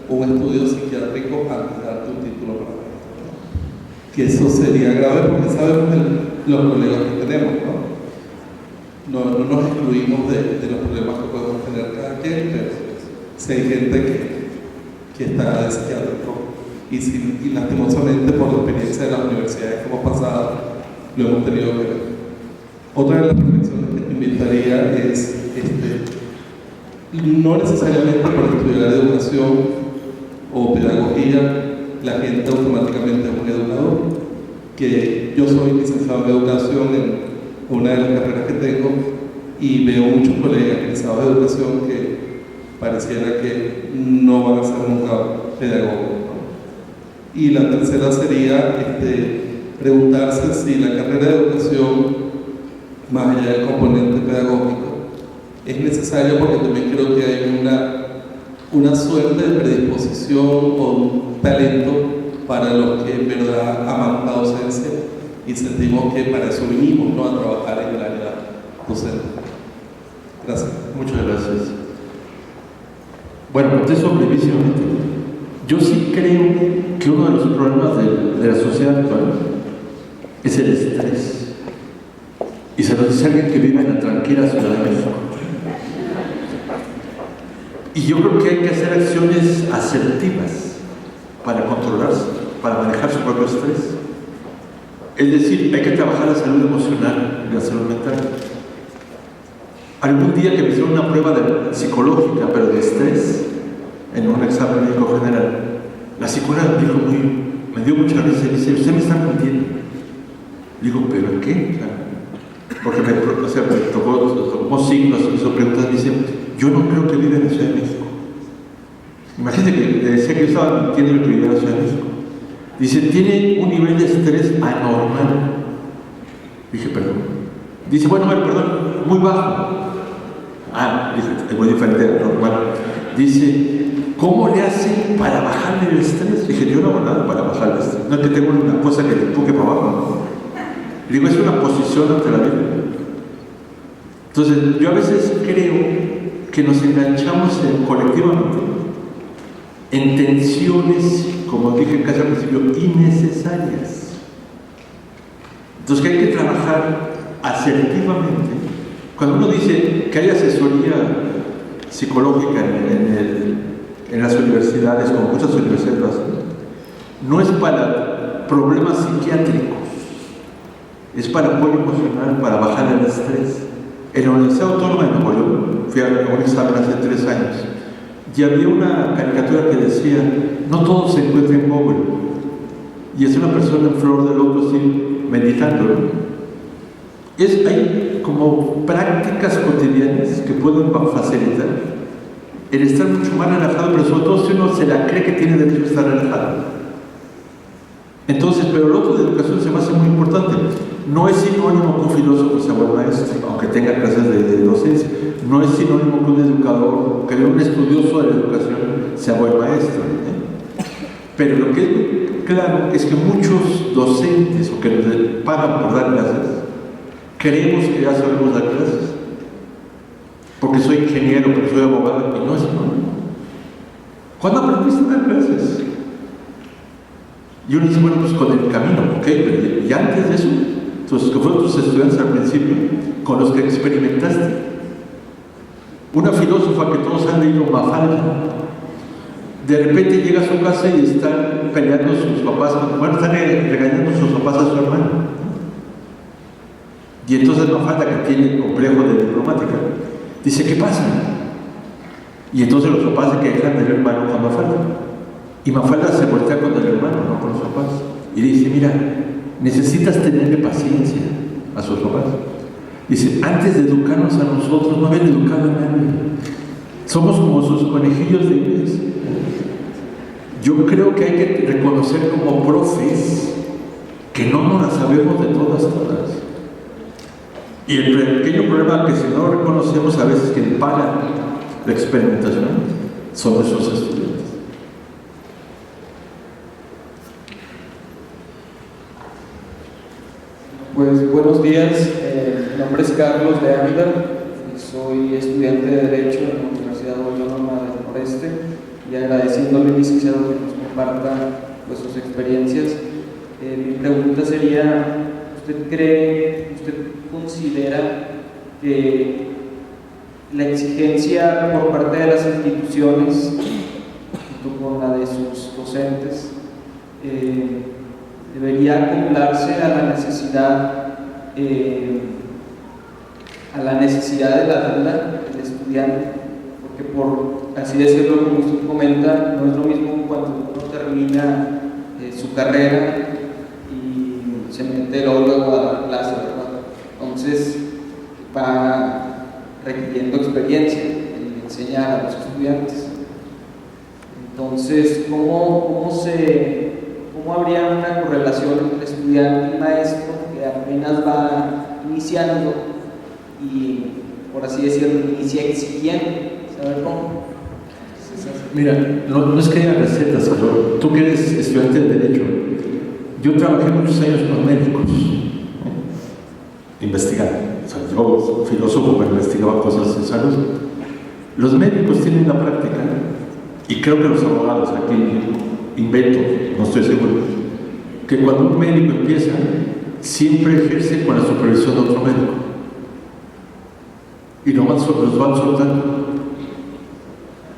Speaker 5: un estudio psiquiátrico antes de darte un título para maestro, ¿no? Que eso sería grave porque sabemos los colegas que tenemos, ¿no? No nos excluimos de los problemas que podemos tener cada quien, pero si hay gente que está de psiquiátrico y lastimosamente por la experiencia de las universidades que hemos pasado, lo hemos tenido que ver. Otra de las reflexiones que te invitaría es no necesariamente por estudiar educación o pedagogía la gente automáticamente es un educador, que yo soy licenciado en educación en una de las carreras que tengo y veo muchos colegas egresados de educación que pareciera que no van a ser nunca pedagogos, ¿no? Y la tercera sería preguntarse si la carrera de educación, más allá del componente pedagógico, es necesaria, porque también creo que hay una suerte de predisposición o un talento para los que en verdad amamos la docencia y sentimos que para eso vinimos, ¿no?, a trabajar en el área docente. Gracias.
Speaker 1: Muchas gracias. Bueno, contesto brevísimamente. Yo sí creo que uno de los problemas de la sociedad actual es el estrés. Y se lo dice alguien que vive en la tranquila Ciudad de México. Y yo creo que hay que hacer acciones asertivas para controlarse, para manejar su propio estrés. Es decir, hay que trabajar la salud emocional y la salud mental. Algún día que me hicieron una prueba psicológica, pero de estrés, en un examen médico general, la psicóloga me dio mucha risa y dice: usted me está mintiendo. Digo, ¿pero en qué? Porque me tocó signos, hizo preguntas, me dice: yo no creo que vive en la Ciudad de México. Imagínate que le decía que yo estaba mintiendo que vivía en la Ciudad de México. Dice: tiene un nivel de estrés anormal. Dije: perdón. Dice: bueno, perdón, muy bajo. Dije: es muy diferente de normal. Dice: ¿cómo le hace para bajarle el estrés? Dije: yo no hago nada para bajar el estrés. No es que tengo una cosa que le empuje para abajo, ¿no? Digo, es una posición ante la vida. Entonces, yo a veces creo que nos enganchamos colectivamente en tensiones, como dije casi al principio, innecesarias. Entonces, que hay que trabajar asertivamente. Cuando uno dice que hay asesoría psicológica en las universidades, como muchas universidades lo hacen, no es para problemas psiquiátricos, es para apoyo emocional, para bajar el estrés. En la Universidad Autónoma de Nuevo León, fui a un examen hace 3 años, y había una caricatura que decía: no todo se encuentra en Google. Y es una persona en flor de loto, así, meditando, ¿no? Hay como prácticas cotidianas que pueden facilitar el estar mucho más relajado, pero sobre todo si uno se la cree que tiene derecho a estar relajado. Entonces, pero lo otro de educación se me hace muy importante. No es sinónimo que un filósofo sea buen maestro, aunque tenga clases de docencia. No es sinónimo que un educador, que un estudioso de la educación sea buen maestro, ¿eh? Pero lo que es claro es que muchos docentes, o que nos pagan por dar clases, creemos que ya sabemos dar clases. Porque soy ingeniero, porque soy abogado, y no es sinónimo. ¿Cuándo aprendiste a dar clases? Y uno dice: bueno, pues con el camino, ok, pero y antes de eso, entonces, que fueron tus estudiantes al principio, con los que experimentaste. Una filósofa que todos han leído, Mafalda, de repente llega a su casa y están peleando sus papás, están regañando sus papás a su hermano. Y entonces Mafalda, que tiene complejo de diplomática, dice: ¿qué pasa? Y entonces los papás se quejan del hermano con Mafalda. Y Mafalda se voltea con el hermano, no con los papás, y dice: mira, necesitas tenerle paciencia a sus papás. Dice: antes de educarnos a nosotros, no habían educado a nadie. Somos como sus conejillos de indias. Yo creo que hay que reconocer como profes que no nos las sabemos de todas. Y el pequeño problema que si no reconocemos a veces que pagan la experimentación son nuestros estudiantes.
Speaker 6: Pues buenos días, mi nombre es Carlos de Ávila y soy estudiante de Derecho en la Universidad Autónoma del Noreste, y agradeciéndole al licenciado que nos comparta pues, sus experiencias. Mi pregunta sería: ¿usted considera que la exigencia por parte de las instituciones, junto con la de sus docentes, debería acoplarse a la necesidad del aula, del estudiante? Porque por así decirlo, como usted comenta, no es lo mismo cuando uno termina su carrera y se mete luego a dar clase, ¿verdad? Entonces va requiriendo experiencia en enseñar a los estudiantes. Entonces, ¿cómo habría una correlación entre estudiante y maestro que apenas va iniciando y, por así decirlo, inicia exigiendo? ¿Sabe cómo?
Speaker 1: Mira, no es que haya recetas, pero tú que eres estudiante de Derecho, yo trabajé muchos años con médicos, investigando. O sea, yo, filósofo, pero investigaba cosas de salud. Los médicos tienen la práctica, y creo que los abogados, aquí invento, no estoy seguro, que cuando un médico empieza, siempre ejerce con la supervisión de otro médico. Y los van soltando.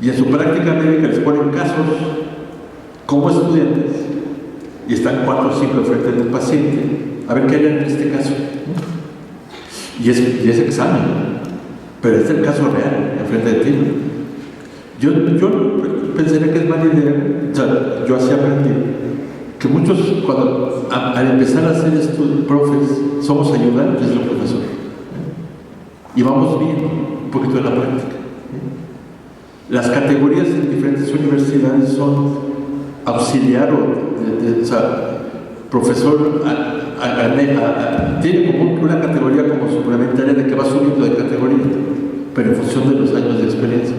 Speaker 1: Y en su práctica médica les ponen casos como estudiantes y están 4 o 5 frente del paciente a ver qué harían en este caso. Y es examen, pero es el caso real, enfrente de ti. Yo pensaría que es mala idea, o sea, yo así aprendí, que muchos cuando al empezar a hacer estos profes somos ayudantes del profesor y vamos bien un poquito de la práctica. Las categorías en diferentes universidades son auxiliar o sea, profesor, tiene como una categoría como suplementaria de que va subiendo de categoría, pero en función de los años de experiencia.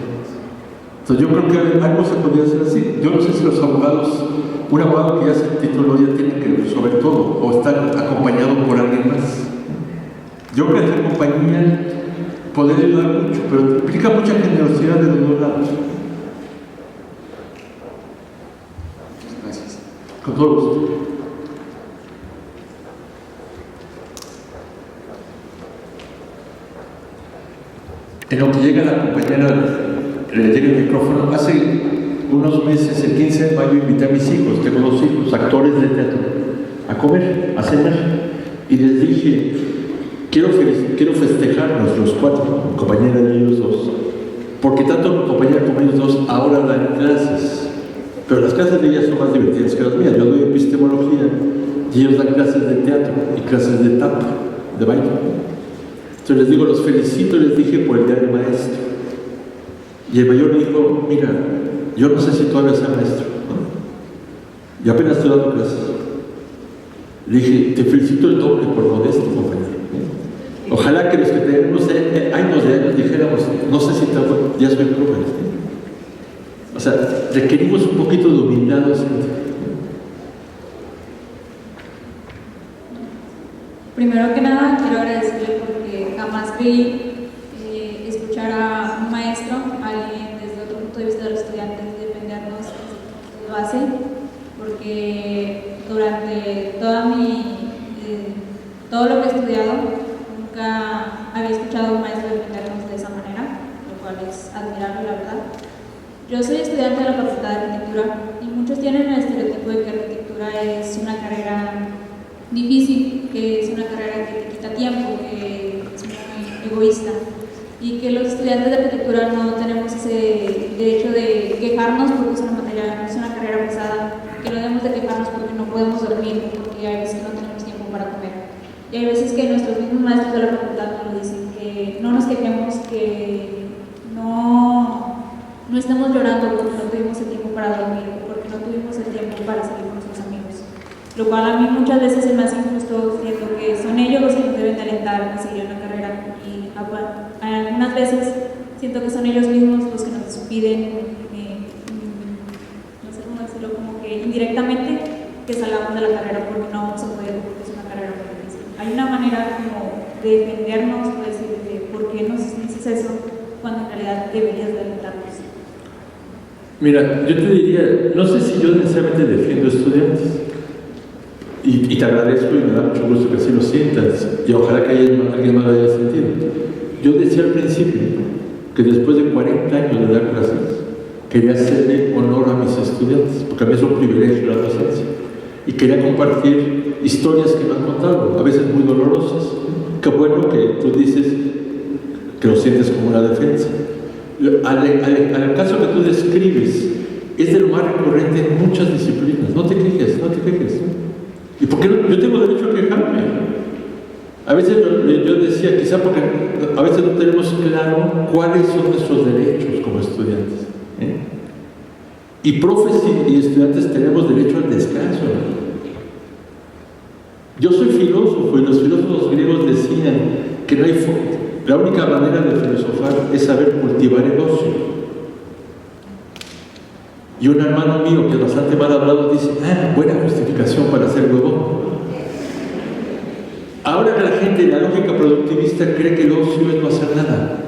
Speaker 1: Entonces yo creo que algo se podría hacer así. Yo no sé si los abogados, un abogado que ya se tituló ya tiene que, sobre todo, o estar acompañado por alguien más. Yo creo que esa compañía podría ayudar mucho, pero implica mucha generosidad de los dos lados.
Speaker 6: Gracias.
Speaker 1: Con todo gusto. En lo que llega la compañera, le llega el micrófono. Hace unos meses, el 15 de mayo, invité a mis hijos, tengo 2 hijos, actores de teatro, a comer, a cenar. Y les dije, quiero festejarnos los 4, compañera de ellos 2, porque tanto mi compañera como ellos 2 ahora dan clases, pero las clases de ellas son más divertidas que las mías. Yo doy epistemología y ellos dan clases de teatro y clases de tap, de baile. Entonces les digo, los felicito, les dije por el día del maestro. Y el mayor dijo, mira, yo no sé si todavía sea maestro, ¿no? Yo apenas estoy dando clases. Le dije, te felicito el doble por modesto, compañero. Ojalá que los que tenemos años de años dijéramos, no sé si ya soy profe. O sea, requerimos un poquito de humildad.
Speaker 7: Primero que nada, quiero agradecerle porque jamás creí escuchar a un maestro, a alguien desde otro punto de vista de los estudiantes, defendernos lo hace, porque durante todo lo que he estudiado, nunca había escuchado a un maestro defendernos de esa manera, lo cual es admirable, la verdad. Yo soy estudiante de la Facultad de Arquitectura y muchos tienen el estereotipo de que arquitectura es una carrera difícil, que es una carrera que te quita tiempo, que es muy egoísta, y que los estudiantes de arquitectura no tenemos ese derecho de quejarnos porque es una carrera pesada, que no debemos de quejarnos porque no podemos dormir, porque hay veces que no tenemos tiempo para comer. Y hay veces que nuestros mismos maestros de la facultad nos dicen que no nos quejemos, que no estamos llorando porque no tuvimos el tiempo para dormir, porque no tuvimos el tiempo para salir con nuestros amigos. Lo cual a mí muchas veces se me hace injusto, siento que son ellos los que nos deben de alentar a seguir una carrera, y algunas veces siento que son ellos mismos los que nos piden, no sé cómo decirlo, como que indirectamente que salgamos de la carrera porque no vamos a poder, porque es una carrera muy difícil. Hay una manera como de defendernos, o decir, de por qué nos dices eso cuando en realidad deberías de alentarnos.
Speaker 1: Mira, yo te diría, no sé si yo necesariamente defiendo estudiantes, y te agradezco y me da mucho gusto que así lo sientas, y ojalá que alguien más lo haya sentido. Yo decía al principio que después de 40 años de dar clases, quería hacerle honor a mis estudiantes, porque a mí es un privilegio la docencia, y quería compartir historias que me han contado, a veces muy dolorosas. Qué bueno que tú dices que lo sientes como una defensa. al caso que tú describes, es de lo más recurrente en muchas disciplinas. No te quejes, ¿no? ¿Y por qué no? Yo tengo derecho a quejarme. A veces yo decía, quizá porque a veces no tenemos claro cuáles son nuestros derechos como estudiantes. Y profes y estudiantes tenemos derecho al descanso. Yo soy filósofo y los filósofos griegos decían que no hay la única manera de filosofar es saber cultivar el ocio. Y un hermano mío que es bastante mal hablado dice, buena justificación para ser huevón. Ahora la gente, la lógica productivista cree que el ocio es no hacer nada.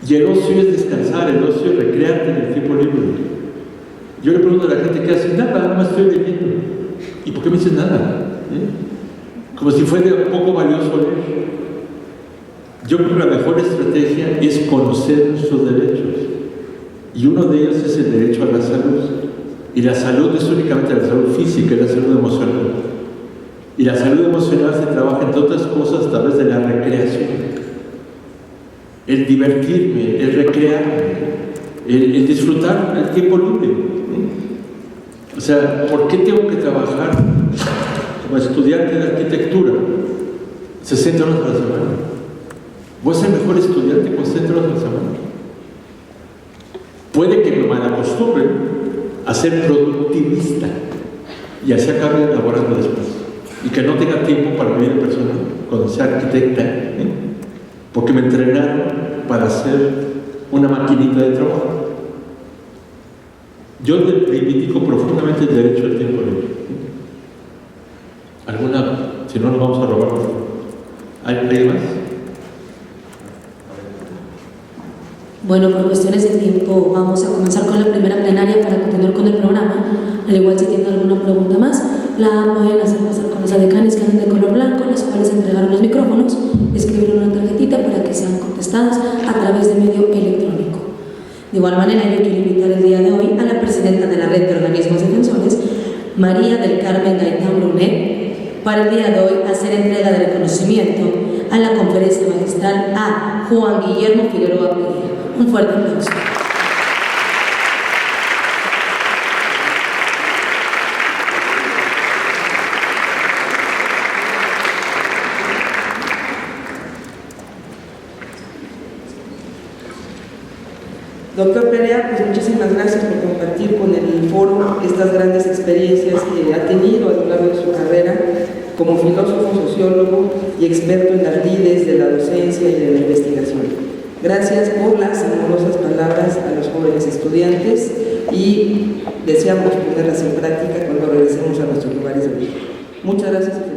Speaker 1: Y el ocio es descansar, el ocio es recrearte en el tiempo libre. Yo le pregunto a la gente, ¿qué hace? Nada más estoy leyendo. ¿Y por qué me dices nada? Como si fuera poco valioso leer. Yo creo que la mejor estrategia es conocer nuestros derechos. Y uno de ellos es el derecho a la salud. Y la salud no es únicamente la salud física, es la salud emocional. Y la salud emocional se trabaja, entre otras cosas, a través de la recreación. El divertirme, el recrearme, el disfrutar el tiempo libre. O sea, ¿por qué tengo que trabajar como estudiante de arquitectura 60 horas a la semana? Voy a ser mejor estudiante con 60 horas a la semana. Puede que me malacostumbre a ser productivista y así acabe laborando después. Y que no tenga tiempo para mi vida personal cuando sea arquitecta, porque me entrenaron para ser una maquinita de trabajo. Yo reivindico profundamente el derecho al tiempo libre. Si no nos vamos a robar, ¿hay más?
Speaker 8: Bueno, por cuestiones de tiempo vamos a comenzar con la primera plenaria para continuar con el programa. Al igual, si tienen alguna pregunta más, la pueden hacer pasar con los adecanes que andan de color blanco, las cuales entregaron los micrófonos, escribieron una tarjetita para que sean contestadas a través de medio electrónico. De igual manera, yo quiero invitar el día de hoy a la presidenta de la Red de Organismos Defensores, María del Carmen Gaitán Brunet, para el día de hoy hacer entrega de reconocimiento a la conferencia magistral a Juan Guillermo Figueroa Pereira. Un fuerte aplauso.
Speaker 3: Doctor Perea, pues muchísimas gracias por compartir con el foro estas grandes experiencias que ha tenido a lo largo de su carrera como filósofo, sociólogo y experto en las lides de la docencia y de la investigación. Gracias por las amorosas palabras a los jóvenes estudiantes y deseamos ponerlas en práctica cuando regresemos a nuestros lugares de origen. Muchas gracias.